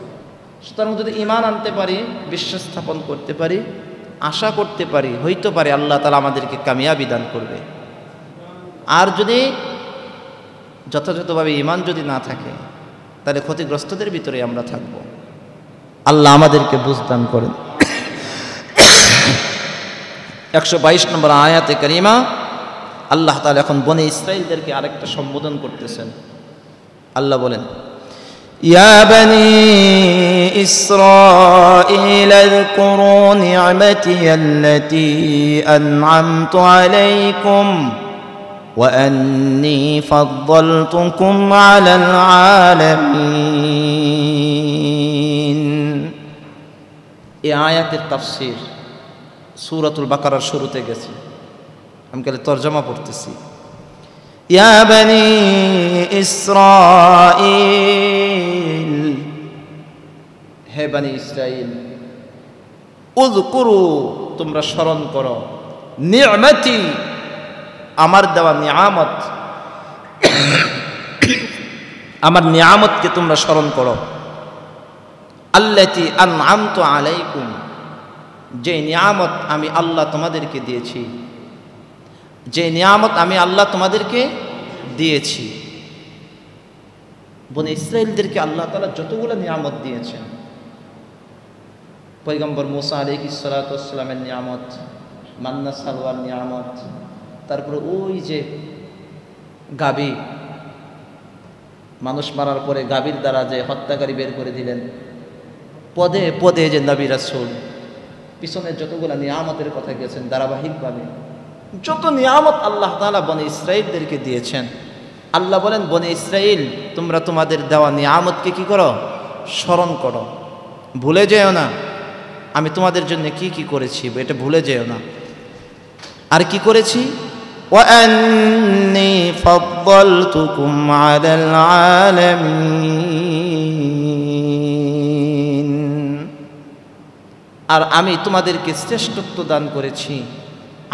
সুতরাং যদি ঈমান আনতে পারি, বিশ্বাস স্থাপন করতে পারি, আশা করতে পারি হইতে পারে আল্লাহ তাআলা আমাদেরকে কামিয়াবি দান করবে। আর যদি যথাযথভাবে ঈমান যদি না থাকে তাহলে ক্ষতিগ্রস্তদের ভিতরে আমরা থাকব। আল্লাহ আমাদেরকে বুঝ দান করেন। 122 নম্বর আয়াতে কারিমা আল্লাহ তাআলা এখন বনি ইসরাইলদেরকে আরেকটা সম্বোধন করতেছেন। আল্লাহ বলেন, ইয়া বনি ইসরাঈল আযকুরু নি'মাতি আল্লাতী আন'আমতু আলাইকুম ওয়া আন্নী ফাদ্দালতুকুম আলাল আলামিন। এই আয়াতের তাফসীর সূরাতুল বাকারার শুরুতে গেছে, আমি কালে তরজমা পড়তেছি। ইয়া বনি ইসরাঈল, হে বনি ইসরাঈল, উযকুরু, তোমরা স্মরণ করো, নি'মাতি, আমার দেওয়া নিয়ামত, আমার নিয়ামতকে তোমরা স্মরণ করো, আল্লাতী আন'আমতু আলাইকুম, যে নিয়ামত আমি আল্লাহ তোমাদেরকে দিয়েছি, যে নিয়ামত আমি আল্লাহ তোমাদেরকে দিয়েছি। বনি ইসরাইলদেরকে আল্লাহ তাআলা যতগুলো নিয়ামত দিয়েছেন, পয়গম্বর মুসা আলাইহিস সালাতু ওয়াস সালামের নিয়ামত, মান্না সালওয়ার নিয়ামত, তারপরে ওই যে গাবি, মানুষ মারার পরে গাবির দ্বারা যে হত্যাকারী বের করে দিলেন, পদে পদে যে নবী রাসূল, পিছনে যতগুলো নিয়ামতের কথা গেছেন ধারাবাহিকভাবে, যত নিয়ামত আল্লাহ তাআলা বনি ইসরাইলদেরকে দিয়েছেন, আল্লাহ বলেন বনি ইসরাইল তোমরা তোমাদের দেওয়া নিয়ামতকে কি করো? স্মরণ করো, ভুলে যেও না আমি তোমাদের জন্য কি কি করেছি, এটা ভুলে যেও না। আর কি করেছি? ওয়া আন্নী ফাদ্দালতুকুম আলাল আলামিন, আর আমি তোমাদেরকে শ্রেষ্ঠত্ব দান করেছি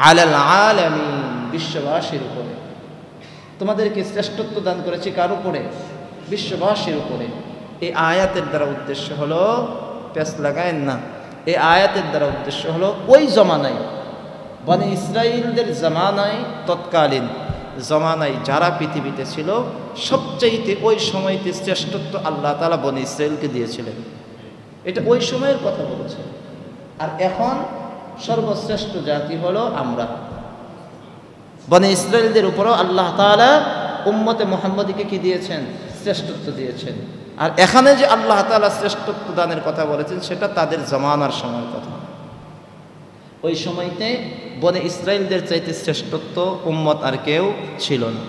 আলাল আলামিন, বিশ্ববাসীর উপরে। তোমাদেরকে শ্রেষ্ঠত্ব দান করেছি কার উপরে? বিশ্ববাসীর উপরে। এই আয়াতের দ্বারা উদ্দেশ্য হলো, পেছ লাগায়েন না, এই আয়াতের দ্বারা উদ্দেশ্য হলো ওই জমানায় বনি ইসরাইলদের জমানায়, তৎকালীন জমানায় যারা পৃথিবীতে ছিল সবচাইতে ওই সময়তে শ্রেষ্ঠত্ব আল্লাহ তাআলা বনি ইসরাইলকে দিয়েছিলেন। এটা ওই সময়ের কথা বলছে। আর এখন সর্বশ্রেষ্ঠ জাতি হলো আমরা। বনি ইসরাইলদের উপরও আল্লাহ তাআলা উম্মতে মুহাম্মদীকে কি দিয়েছেন? শ্রেষ্ঠত্ব দিয়েছেন। আর এখানে যে আল্লাহ তাআলা শ্রেষ্ঠত্ব দানের কথা বলেছেন সেটা তাদের জমানার সময়ের কথা। ওই সময়তে বনি ইসরাইলদের চাইতে শ্রেষ্ঠত্ব উম্মত আর কেউ ছিল না।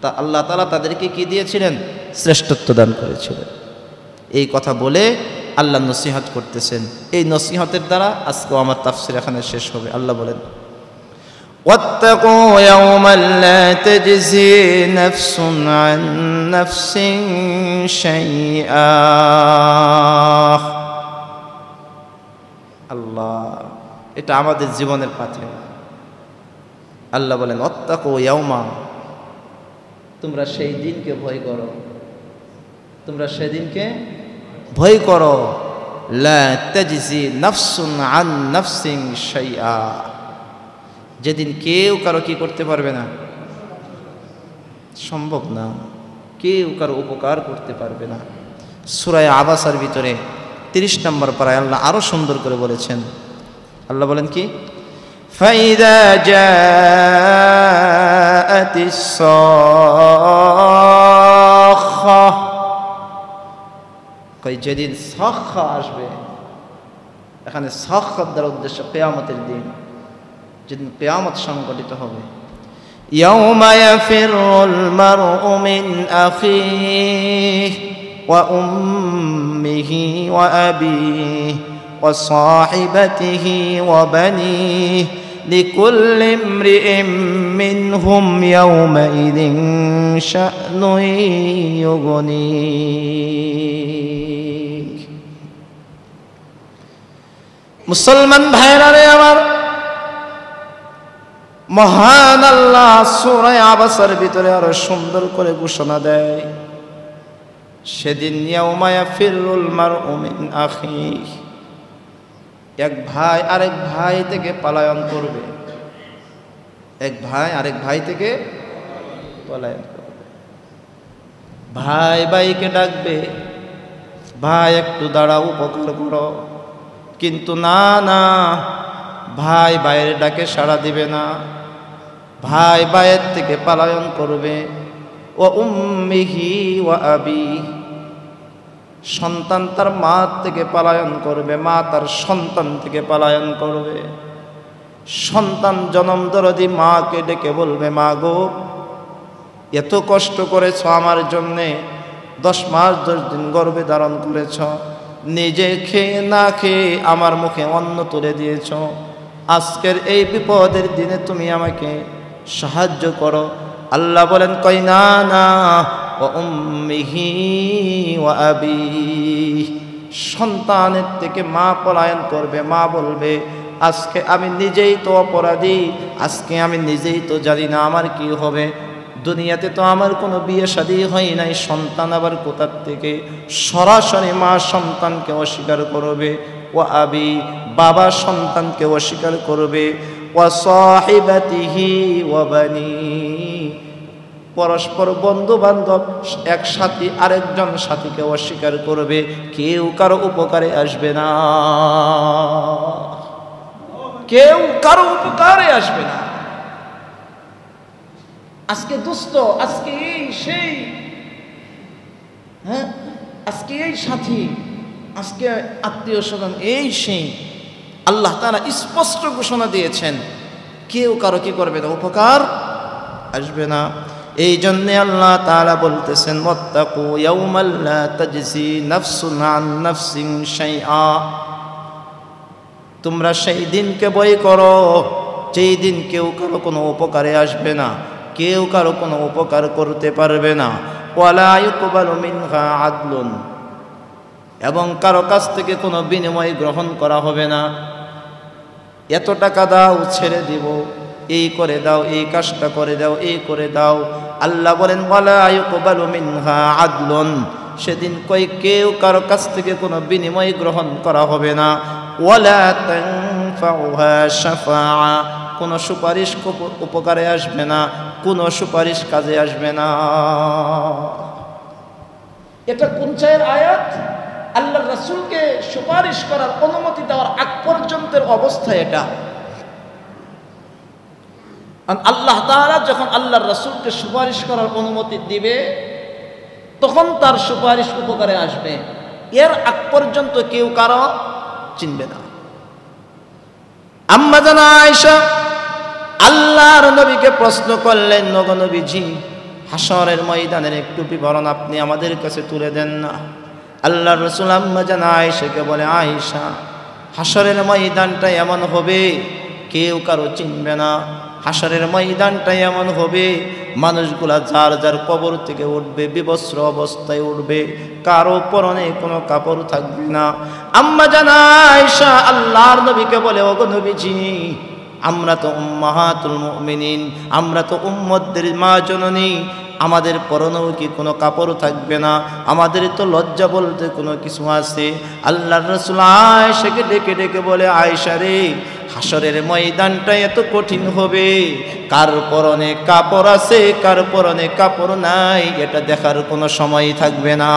তা আল্লাহ তাআলা তাদেরকে কি দিয়েছিলেন? শ্রেষ্ঠত্ব দান করেছিলেন। এই কথা বলে আল্লাহ নসিহত করতেছেন। এই নসিহতের দ্বারা আজকেও আমার তাফসীর এখানে শেষ হবে। আল্লাহ বলেন, ওয়াত্তাকু ইয়াওমান লা তাজজি নাফসুন আন নাফসিন শাইআ। আল্লাহ, এটা আমাদের জীবনের পথে। আল্লাহ বলেন, ওয়াত্তাকু ইয়াওমা, তোমরা সেই দিনকে ভয় করো, তোমরা সেদিনকে ভয় করো, লা তাজজি নাফসুন আন নাফসিন শাইআ, যেদিন কেউ কারো কি করতে পারবে না, সম্ভব না, কেউ কারো উপকার করতে পারবে না। সূরা আবাসার ভিতরে 30 নম্বর পারায় আল্লাহ আরো সুন্দর করে বলেছেন। আল্লাহ বলেন কি, ফাইদা জাআতিস সাখা, কই যেদিন সাখা আসবে, এখানে সাখার দ্বারা উদ্দেশ্য কিয়ামতের দিন, যেদিন কিয়ামত সংঘটিত হবে। ইয়াউমা ইয়াফিরুল মারউ মিন আখিহি ওয়া উম্মিহি ওয়া আবিহি ওয়া সাহিবাতিহি ওয়া বানিহি লিকুল্লি ইমরিইন মিনহুম ইয়াউমাইযিন শা'নুন ইউগনিহ। মুসলমান ভাইরা রে আমার, মহান আল্লাহ সূরা আবাসার ভিতরে আরো সুন্দর করে ঘোষণা দেয়, সেদিন ইয়াউমা ইয়াফিরুল মারউ মিন আখিহি, এক ভাই আরেক ভাই থেকে পলায়ন করবে, এক ভাই আরেক ভাই থেকে পলায়ন করবে। ভাই ভাইকে ডাকবে, ভাই একটু দাঁড়াও, উপকার করো, কিন্তু না না, ভাই ভাইয়ের ডাকে সাড়া দিবে না, ভাই ভাইয়ের থেকে পলায়ন করবে। ওয়া উম্মিহি ওয়া আবি, সন্তান তার মা থেকে পলায়ন করবে, মা তার সন্তান থেকে পলায়ন করবে। সন্তান জনম দরদি মাকে ডেকে বলবে, মা গো, এত কষ্ট করেছ আমার জন্যে, 10 মাস 10 দিন গর্ভে ধারণ করেছ, নিজে খেয়ে না খেয়ে আমার মুখে অন্ন তুলে দিয়েছ, আজকের এই বিপদের দিনে তুমি আমাকে সাহায্য করো। আল্লাহ বলেন, কই না না, ওয়া উম্মিহি ওয়া আবি, সন্তানের থেকে মা পলায়ন করবে, মা বলবে, আজকে আমি নিজেই তো অপরাধী, আজকে আমি নিজেই তো জানি না আমার কি হবে, দুনিয়াতে তো আমার কোনো বিয়ে শাদী হয় নাই, সন্তান আবার কোথার থেকে, সরাসরি মা সন্তানকে অস্বীকার করবে। ওয়া আবি, বাবা সন্তানকে অস্বীকার করবে। ওয়া সাহিবাতিহি ওয়া বানি, পরস্পর বন্ধু বান্ধব এক সাথী আরেকজন সাথীকে অস্বীকার করবে, কেউ কারো উপকারে আসবে না, কেউ কারো উপকারে আসবে না। আজকে দুস্থ, আজকে এই সেই, হ্যাঁ, আজকে এই সাথী, আজকে আত্মীয় স্বজন, এই সেই। আল্লাহ তাআলা স্পষ্ট ঘোষণা দিয়েছেন, কেউ কারো কি করবে না, উপকার আসবে না। এই জন্যে আল্লাহ তাআলা বলতেছেন, ওয়াত্তাকু ইয়াউমাল লা তাজজি নাফসুন আন নাফসিন শাইআ, তোমরা সেই দিনকে ভয় করো যেই দিন কেউ কারো কোনো উপকারে আসবে না, কেউ কারো কোনো উপকার করতে পারবে না। ওয়ালা ইউকবালু মিনহা আদলুন, এবং কারো কাছ থেকে কোনো বিনিময় গ্রহণ করা হবে না। এত টাকা দাও, ছেড়ে দিব, এই করে দাও, এই কাজটা করে দাও, এই করে দাও। আল্লাহ বলেন, ওয়ালা ইউকবালু মিনহা আদলুন, সেদিন কই কেউ কারো কাছ থেকে কোনো বিনিময় গ্রহণ করা হবে না। ওয়ালা তানফাউহা শাফাআ, কোনো সুপারিশ উপকারে আসবে না, কোনো সুপারিশ কাজে আসবে না। এটা কোন চায়ের আয়াত? আল্লাহর রাসূলকে সুপারিশ করার অনুমতি দেওয়ার আগ পর্যন্তের অবস্থা এটা। আল্লাহ তাআলা যখন আল্লাহর রাসূলকে সুপারিশ করার অনুমতি দিবে, তখন তার সুপারিশ উপকারে আসবে, এর আগ পর্যন্ত কেউ কারো চিনবে না। আম্মা জানা আয়েশা আল্লাহর নবীকে প্রশ্ন করলেন, ওগো নবীজি, হাসরের ময়দানের একটু বিবরণ আপনি আমাদের কাছে তুলে দেন না। আল্লাহর রাসূল আম্মা জানা আয়েশাকে বলে, আয়েশা, হাসরের ময়দানটা এমন হবে কেউ কারো চিনবে না। হাসরের ময়দানটা এমন হবে, মানুষগুলা যার যার কবর থেকে উঠবে, বিবস্ত্র অবস্থায় উঠবে, কারো পরনে কোনো কাপড় থাকবে না। আম্মা জানা আয়েশা আল্লাহর নবীকে বলে, ওগো নবীজি, আমরা তো উম্মাহাতুল মুমিনিন, আমরা তো উম্মতদের মা জননী। আমাদের পরনেও কি কোনো কাপড় থাকবে না? আমাদের তো লজ্জা বলতে কোনো কিছু আছে? আল্লাহর রাসূল আয়েশাকে ডেকে ডেকে বলে, আয়েশা রে, হাসরের ময়দানটা এত কঠিন হবে, কার পরনে কাপড় আছে কার পরনে কাপড় নাই এটা দেখার কোনো সময় থাকবে না।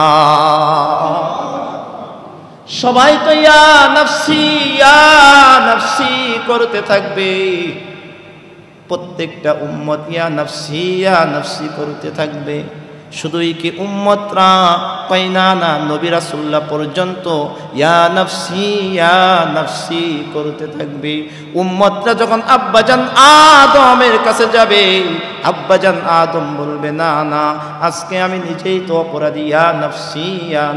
সবাই তো ইয়া নাফসি করতে থাকবে, প্রত্যেকটা উম্মত ইয়া নাফসি করতে থাকবে। শুধুই কি উম্মতরা কয় না, না, নবী রাসূলুল্লাহ পর্যন্ত ইয়া নাফসি করতে থাকবে। উম্মতরা যখন আব্বাজান আদমের কাছে যাবে, আব্বাজান আদম বলবে, না না, আজকে আমি নিজেই তো অপরাধী, ইয়া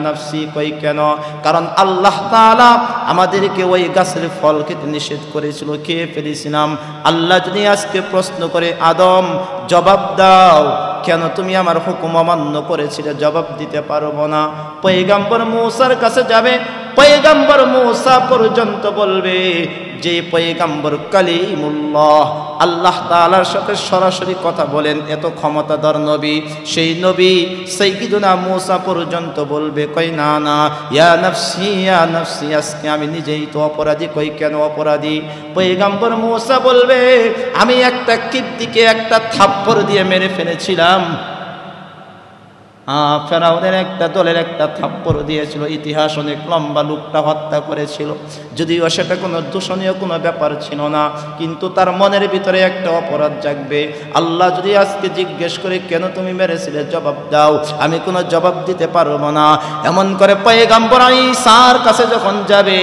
নাফসি কই কেন? কারণ আল্লাহ তাআলা আমাদেরকে ওই গাছের ফল খেতে নিষেধ করেছিল, খেয়ে ফেলেছিলাম। আল্লাহ যদি আজকে প্রশ্ন করে, আদম জবাব দাও, কেন তুমি আমার হুকুম অমান্য করেছিলে? জবাব দিতে পারবো না। পয়গম্বর মূসার কাছে যাবে, পয়গম্বর মূসা পর্যন্ত বলবে, যে পয়গম্বর কালিমুল্লাহ, আল্লাহ তাআলার সাথে সরাসরি কথা বলেন, এত ক্ষমতাধর নবী, সেই নবী সাইয়্যিদুনা মূসা পর্যন্ত বলবে, কই না না, ইয়া নাফসি, আজকে আমি নিজেই তো অপরাধী। কই কেন অপরাধী? পয়গম্বর মূসা বলবে, আমি একটা কিবতীকে একটা থাপ্পড় দিয়ে মেরে ফেলেছিলাম। ফেরাউনের একটা দলের একটা থাপ্পড় দিয়েছিল, ইতিহাস অনেক লম্বা, লোকটা হত্যা করেছিল, যদিও সেটা কোনো দূষণীয় কোনো ব্যাপার ছিল না, কিন্তু তার মনের ভিতরে একটা অপরাধ জাগবে। আল্লাহ যদি আজকে জিজ্ঞেস করে, কেন তুমি মেরেছিলে? জবাব দাও। আমি কোনো জবাব দিতে পারবো না। এমন করে পয়গম্বর ঈসার কাছে যখন যাবে,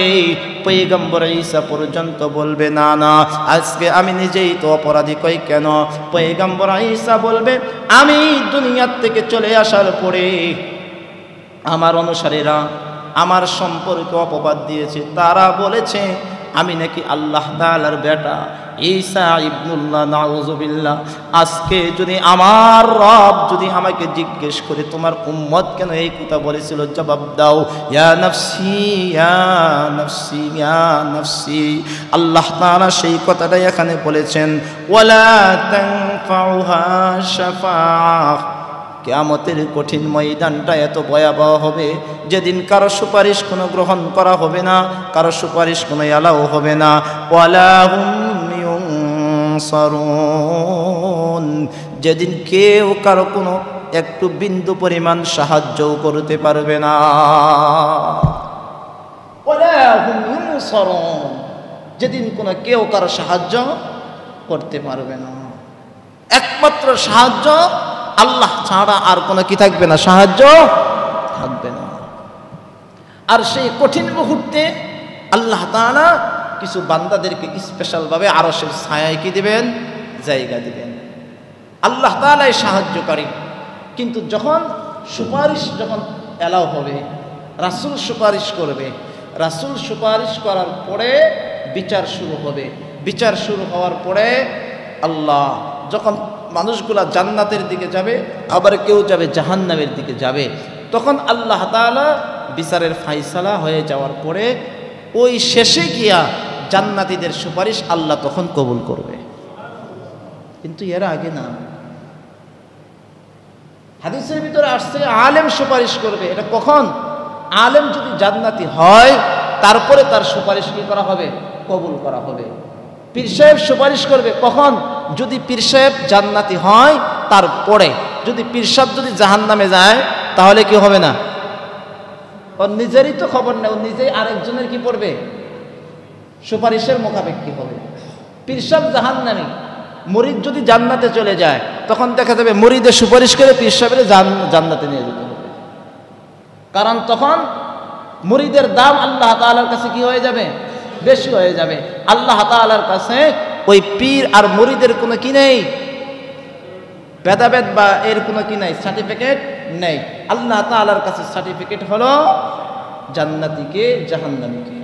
পয়গম্বর ঈসা পর্যন্ত বলবে, না না, আজকে আমি নিজেই তো অপরাধী। কই কেন? পয়গম্বর ঈসা বলবে, আমি দুনিয়ার থেকে চলে আসার পরে আমার অনুসারীরা আমার সম্পর্কে অপবাদ দিয়েছে। তারা বলেছে আমি নাকি আল্লাহ তাআলার বেটা, ঈসা ইবনুল্লাহ, নাউযুবিল্লাহ। আজকে যদি আমার রব যদি আমাকে জিজ্ঞেস করে, তোমার উম্মত কেন এই কথা বলেছিল? জবাব দাও। ইয়া নাফসি। আল্লাহ তাআলা সেই কথাটাই এখানে বলেছেন, ওয়ালা তানফাউহা শাফাআহ। কিয়ামতের কঠিন ময়দানটা এত ভয়াবহ হবে, যেদিন কারো সুপারিশ কোনো গ্রহণ করা হবে না, কারো সুপারিশ কোনো এলাও হবে না। ওয়ালা হুম ইউনসারুন, যেদিন কেউ কারো কোনো একটু বিন্দু পরিমাণ সাহায্যও করতে পারবে না। ওয়ালা হুম ইউনসারুন, যেদিন কোনো কেউ কারো সাহায্য করতে পারবে না। একমাত্র সাহায্য আল্লাহ ছাড়া আর কোনো কি থাকবে না? সাহায্য থাকবে না। আর সেই কঠিন মুহূর্তে আল্লাহ তাআলা কিছু বান্দাদেরকে স্পেশালভাবে আরশের ছায়ায় কি দিবেন? জায়গা দিবেন। আল্লাহ তাআলাই সাহায্যকারী। কিন্তু যখন সুপারিশ যখন এলাও হবে, রাসূল সুপারিশ করবে, রাসূল সুপারিশ করার পরে বিচার শুরু হবে। বিচার শুরু হওয়ার পরে আল্লাহ যখন মানুষগুলা জান্নাতের দিকে যাবে, আবার কেউ যাবে জাহান্নামের দিকে যাবে, তখন আল্লাহ তাআলা বিচারের ফায়সালা হয়ে যাওয়ার পরে ওই শেষে গিয়া জান্নাতীদের সুপারিশ আল্লাহ তখন কবুল করবে। কিন্তু এর আগে না। হাদিসের ভিতরে আসছে আলেম সুপারিশ করবে। এটা কখন? আলেম যদি জান্নাতি হয় তারপরে তার সুপারিশ কি করা হবে? কবুল করা হবে। পীর সাহেব সুপারিশ করবে কখন? যদি পীর সাহেব জান্নাতি হয় তারপরে। যদি পীর সাহেব যদি জাহান্নামে যায় তাহলে কি হবে না? ওর নিজেরই তো খবর নেই, ও নিজেই আরেকজনের কি পড়বে? সুপারিশের মুখাপেক্ষী হবে। পীর সাহেব জাহান্নামী, মুরিদ যদি জান্নাতে চলে যায় তখন দেখা যাবে মুরিদের সুপারিশ করে পীর সাহেবের জান্নাতে নিয়ে যেতে হবে। কারণ তখন মুরিদের দাম আল্লাহ তাআলার কাছে কি হয়ে যাবে? বেশি হয়ে যাবে। আল্লাহ তাআলার কাছে ওই পীর আর মুরিদের কোনো কি নেই, ভেদাভেদ বা এর কোনো কি নাই, সার্টিফিকেট নেই। আল্লাহ তাআলার কাছে সার্টিফিকেট হলো জান্নাতীকে জাহান্নামীকে।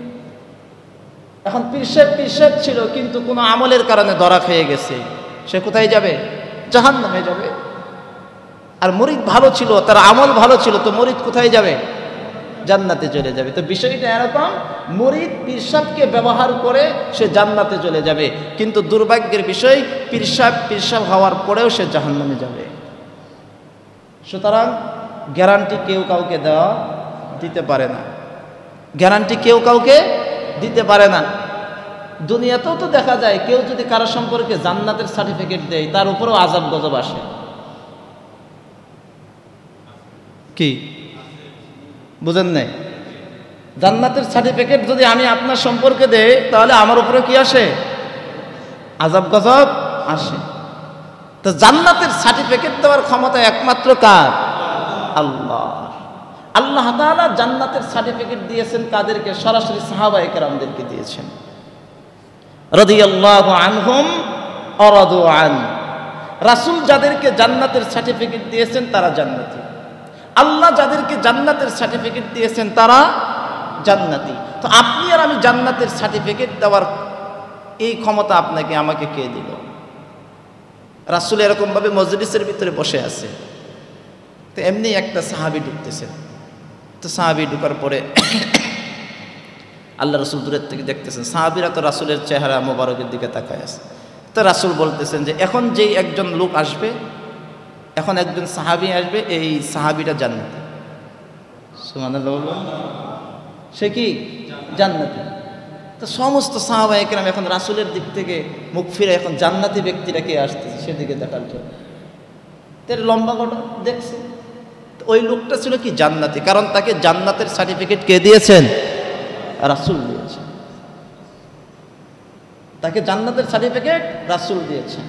এখন পীর সাহেব ছিল কিন্তু কোনো আমলের কারণে ধরা খেয়ে গেছে, সে কোথায় যাবে? জাহান্নামে যাবে। আর মুরিদ ভালো ছিল, তার আমল ভালো ছিল, তো মুরিদ কোথায় যাবে? জান্নাতে চলে যাবে। তো বিষয়টা এরকম, মুরিদ পীর সাহেবকে ব্যবহার করে সে জান্নাতে চলে যাবে, কিন্তু দুর্ভাগ্যের বিষয় পীর সাহেব হওয়ার পরেও সে জাহান্নামে যাবে। সুতরাং গ্যারান্টি কেউ কাউকে দিতে পারে না, গ্যারান্টি কেউ কাউকে দিতে পারে না। দুনিয়াতেও তো দেখা যায় কেউ যদি কারো সম্পর্কে জান্নাতের সার্টিফিকেট দেয় তার উপরেও আযাব গজব আসে। কি বুঝেন নাই? জান্নাতের সার্টিফিকেট যদি আমি আপনার সম্পর্কে দেই তাহলে আমার উপরে কি আসে? আযাব গজব আসে। তো জান্নাতের সার্টিফিকেট দেওয়ার ক্ষমতা একমাত্র কার? আল্লাহ। আল্লাহ তাআলা জান্নাতের সার্টিফিকেট দিয়েছেন কাদেরকে? সরাসরি সাহাবায়ে কেরামদেরকে দিয়েছেন। রাদিয়াল্লাহু আনহুম ওয়া রাদু আন। রাসূল যাদেরকে জান্নাতের সার্টিফিকেট দিয়েছেন তারা জান্নাতি। আল্লাহ যাদেরকে জান্নাতের সার্টিফিকেট দিয়েছেন তারা জান্নাতি। তো আপনি আর আমি জান্নাতের সার্টিফিকেট দেওয়ার এই ক্ষমতা আপনাকে আমাকে কে দিল? রাসূল এরকমভাবে মজলিসের ভিতরে বসে আছে, তো এমনি একটা সাহাবী ঢুকতেছেন। তো সাহাবী ঢুকার পরে আল্লাহ রাসূল দূরের থেকে দেখতেছেন, সাহাবীরা তো রাসূলের চেহারা মোবারকের দিকে তাকায় আছে। তো রাসূল বলতেছেন যে এখন যেই একজন লোক আসবে, এখন একজন সাহাবী আসবে, এই সাহাবীটা জান্নাতি। সুবহানাল্লাহ বলুন। সে কি জান্নাতি? তো সমস্ত সাহাবায়ে কেরাম এখন রাসূলের দিক থেকে মুখ ফিরে এখন জান্নাতি ব্যক্তিটা কে আসতেছে সেদিকে দেখার জন্য তার লম্বা ঘটনা দেখছে। তো ওই লোকটা ছিল কি জান্নাতি, কারণ তাকে জান্নাতের সার্টিফিকেট কে দিয়েছেন? রাসূল দিয়েছেন। তাকে জান্নাতের সার্টিফিকেট রাসূল দিয়েছেন।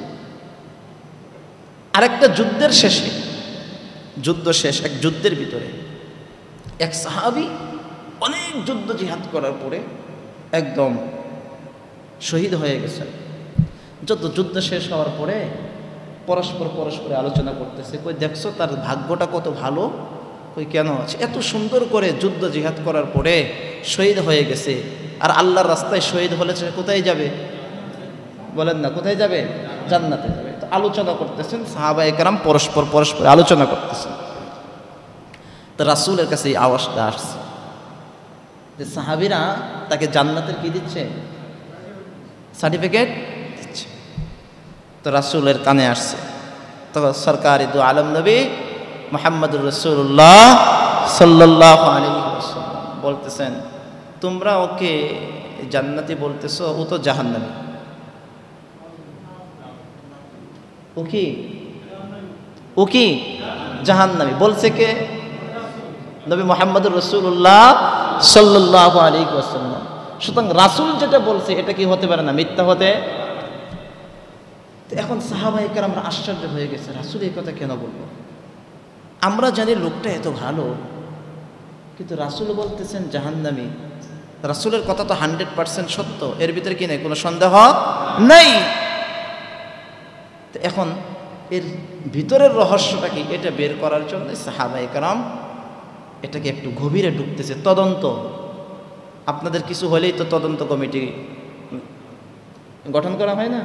আরেকটা যুদ্ধের শেষে, যুদ্ধ শেষ, এক যুদ্ধের ভিতরে এক সাহাবী অনেক যুদ্ধ জিহাদ করার পরে একদম শহীদ হয়ে গেছেন। যুদ্ধ শেষ হওয়ার পরে পরস্পরে আলোচনা করতেছে, কই দেখছো তার ভাগ্যটা কত ভালো, কই কেন আছে এত সুন্দর করে যুদ্ধ জিহাদ করার পরে শহীদ হয়ে গেছে। আর আল্লাহর রাস্তায় শহীদ হলে সে কোথায় যাবে? বলেন না, কোথায় যাবে? জান্নাতে যাবে। তো আলোচনা করতেছেন সাহাবায়ে কেরাম, পরস্পর আলোচনা করতেছেন। তো রাসূলের কাছে এই আওয়াজটা আসছে যে সাহাবীরা তাকে জান্নাতের কি দিচ্ছে? সার্টিফিকেট দিচ্ছে। তো রাসূলের কানে আসছে। তো সরকারি দু আলম নবী মুহাম্মদুর রাসূলুল্লাহ সাল্লাল্লাহু আলাইহি ওয়াসাল্লাম বলতেছেন, তোমরা ওকে জান্নাতি বলতেছো, ও তো জাহান্নামী। ও কি জাহান্নামী বলছে কে? নবী মুহাম্মদুর রাসূলুল্লাহ সাল্লাল্লাহু আলাইহি ওয়াসাল্লাম। সুতরাং রাসূল যেটা বলছে এটা কি হতে পারে না, মিথ্যা হতে। এখন সাহাবায়ে কেরামরা আশ্চর্য হয়ে গেছে, রাসূল এই কথা কেন বলল? আমরা জানি লোকটা এত ভালো, কিন্তু রাসূল বলতেছেন জাহান্নামী। রাসূলের কথা তো 100% সত্য, এর ভিতরে কি নেই, কোনো সন্দেহ নেই। এখন এর ভিতরের রহস্যটা কি, এটা বের করার জন্য সাহাবায়ে কেরাম এটাকে একটু গভীরে ঢুকতেছে। তদন্ত, আপনাদের কিছু হলেই তো তদন্ত কমিটি গঠন করা হয় না?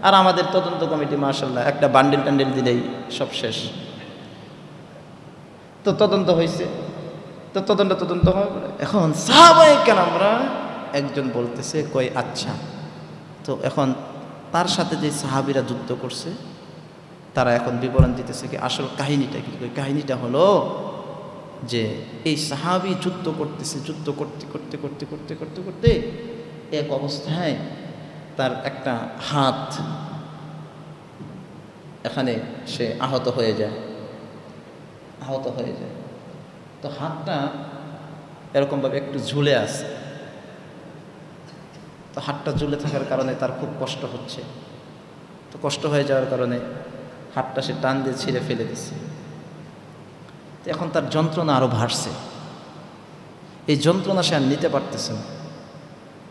আর আমাদের তদন্ত কমিটি মাশাআল্লাহ একটা বান্ডিল টান্ডিল দিলেই সব শেষ। তো তদন্ত হয়েছে, তো তদন্ত হয়। এখন সাহাবায়ে কেরামরা একজন বলতেছে, কই আচ্ছা, তো এখন তার সাথে যে সাহাবীরা যুদ্ধ করছে তারা এখন বিবরণ দিতেছে কি আসল কাহিনীটা কি। কাহিনীটা হলো যে এই সাহাবী যুদ্ধ করতেছে, যুদ্ধ করতে এক অবস্থায় তার একটা হাত এখানে সে আহত হয়ে যায়। তো হাতটা এরকমভাবে একটু ঝুলে আছে। তো হাতটা ঝুলে থাকার কারণে তার খুব কষ্ট হচ্ছে। তো কষ্ট হয়ে যাওয়ার কারণে হাতটা সে টান দিয়ে ছিঁড়ে ফেলে দিচ্ছে। তো এখন তার যন্ত্রণা আরও বাড়ছে। এই যন্ত্রণা সে আর নিতে পারতেছে না।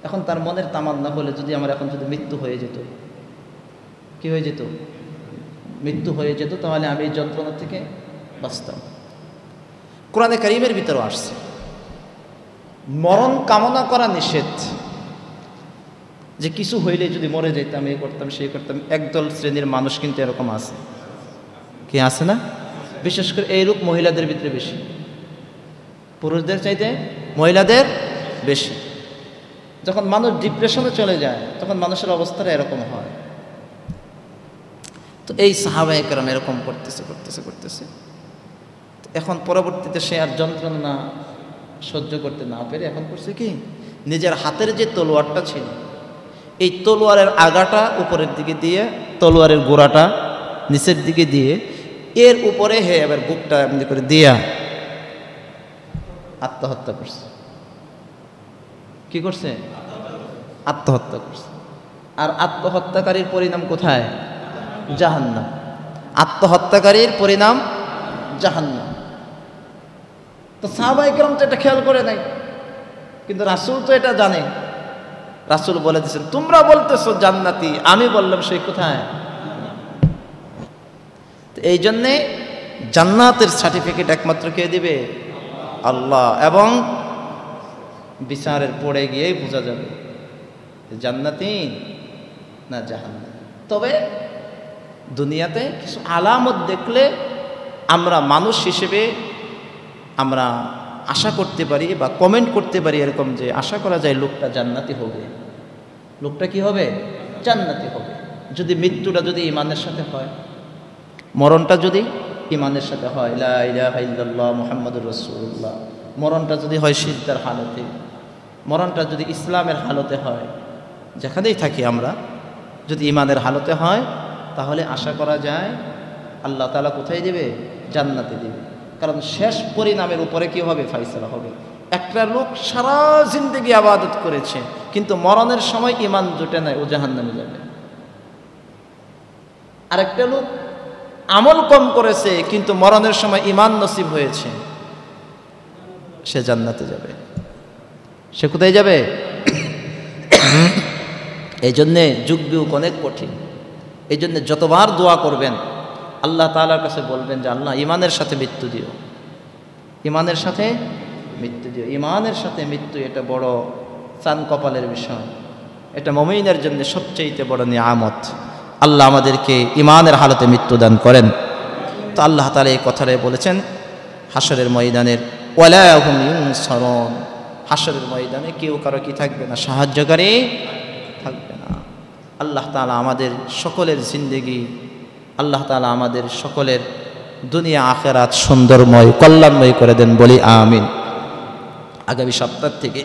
এখন তার মনের তামান্না হলে যদি আমার এখন যদি মৃত্যু হয়ে যেত, কি হয়ে যেত? মৃত্যু হয়ে যেত, তাহলে আমি এই যন্ত্রণা থেকে বাঁচতাম। কোরআনে কারীমের ভিতরেও আসছে মরণ কামনা করা নিষেধ, যে কিছু হইলে যদি মরে যেতাম, এই করতাম সেই করতাম। একদল শ্রেণীর মানুষ কিন্তু এরকম আছে, কি আছে না? বিশেষ করে এইরূপ মহিলাদের ভিতরে বেশি। পুরুষদের চাইতে মহিলাদের বেশি। যখন মানুষ ডিপ্রেশনে চলে যায় তখন মানুষের অবস্থাটা এরকম হয়। তো এই সাহাবায়ে কেরাম এরকম করতেছে। এখন পরবর্তীতে সে আর যন্ত্রণা সহ্য করতে না পেরে এখন করছে কি, নিজের হাতের যে তলোয়ারটা ছিল এই তলোয়ারের আগাটা উপরের দিকে দিয়ে, তলোয়ারের গোড়াটা নিচের দিকে দিয়ে, এর উপরে এবার বুকটা এমনি করে দিয়া আত্মহত্যা করছে। কি করছে? আত্মহত্যা করছে। আর আত্মহত্যাকারীর পরিণাম কোথায়? জাহান্নাম। আত্মহত্যাকারীর পরিণাম জাহান্নাম। তো সাহাবায়ে কেরাম তো এটা খেয়াল করে নাই, কিন্তু রাসূল তো এটা জানে। রাসূল বলে দিয়েছেন, তোমরা বলতেছো জান্নাতি, আমি বললাম সেই কোথায়। তো এই জন্যে জান্নাতের সার্টিফিকেট একমাত্র কে দিবে? আল্লাহ। এবং বিচারের পড়ে গিয়েই বোঝা যাবে জান্নাতি না জাহান্নামী। তবে দুনিয়াতে কিছু আলামত দেখলে আমরা মানুষ হিসেবে আমরা আশা করতে পারি বা কমেন্ট করতে পারি এরকম, যে আশা করা যায় লোকটা জান্নাতি হবে। লোকটা কি হবে? জান্নাতি হবে। যদি মৃত্যুটা যদি ঈমানের সাথে হয়, মরণটা যদি ঈমানের সাথে হয়, লা ইলাহা ইল্লাল্লাহ মুহাম্মাদুর রাসূলুল্লাহ, মরণটা যদি হয় সিজদার হালতে, মরণটা যদি ইসলামের হালতে হয়, যেখানেই থাকি আমরা, যদি ঈমানের হালতে হয়, তাহলে আশা করা যায় আল্লাহ তাআলা কোথায় দেবে? জান্নাতে দেবে। কারণ শেষ পরিণামের উপরে কি হবে? ফায়সালা হবে। একটা লোক সারা জিন্দেগি ইবাদত করেছে কিন্তু মরণের সময় ঈমান জুটে নাই, ও জাহান্নামে যাবে। আরেকটা লোক আমল কম করেছে কিন্তু মরণের সময় ঈমান নসিব হয়েছে, সে জান্নাতে যাবে। সে কোথায় যাবে? এই জন্যে যুগ বিয়োগ অনেক কঠিন। এই জন্যে যতবার দোয়া করবেন আল্লাহ তাআলার কাছে বলবেন যে আল্লাহ ঈমানের সাথে মৃত্যু দিও, ঈমানের সাথে মৃত্যু দিও। ঈমানের সাথে মৃত্যু এটা বড় চান কপালের বিষয়, এটা মুমিনের জন্য সবচেয়ে বড় নিয়ামত। আল্লাহ আমাদেরকে ঈমানের হালতে মৃত্যু দান করেন। তো আল্লাহ তাআলা এই কথাটাই বলেছেন হাশরের ময়দানের, ওয়ালা হুম ইউনসারুন, হাশরের ময়দানে কেউ কারো কি থাকবে না? সাহায্যকারী থাকবে না। আল্লাহ তাআলা আমাদের সকলের জিন্দেগি, আল্লাহ তাআলা আমাদের সকলের দুনিয়া আখিরাত সুন্দরময় কল্যাণময় করে দেন, বলি আমিন। আগামী সপ্তাহ থেকে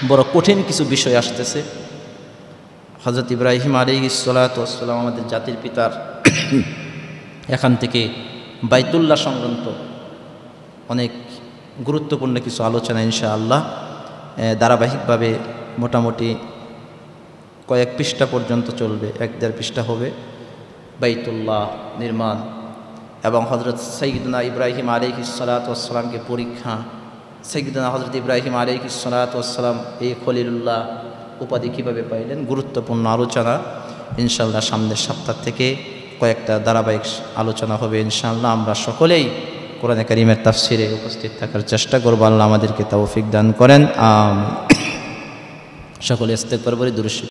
বড় কঠিন কিছু বিষয় আসতেছে। হযরত ইব্রাহিম আলাইহিস সালাতু ওয়াস সালাম আমাদের জাতির পিতার এখান থেকে বাইতুল্লাহ সংক্রান্ত অনেক গুরুত্বপূর্ণ কিছু আলোচনা ইনশাআল্লাহ ধারাবাহিকভাবে মোটামুটি কয়েক পৃষ্ঠা পর্যন্ত চলবে, 1-1.5 পৃষ্ঠা হবে বাইতুল্লাহ নির্মাণ এবং হযরত সাইয়্যিদনা ইব্রাহিম আলাইহিস সালাতু ওয়াস সালামকে পরীক্ষা। সাইয়্যিদনা হযরত ইব্রাহিম আলাইহিস সালাতু ওয়াস সালাম এই খলিলুল্লাহ উপাধি কীভাবে পাইলেন, গুরুত্বপূর্ণ আলোচনা ইনশাআল্লাহ সামনের সপ্তাহ থেকে কয়েকটা ধারাবাহিক আলোচনা হবে ইনশাআল্লাহ। আমরা সকলেই কোরআনে কারীমের তাফসিরে উপস্থিত থাকার চেষ্টা করব। আল্লাহ আমাদেরকে তৌফিক দান করেন, আমিন। সকলে ইস্তেগফার করে দুরূদ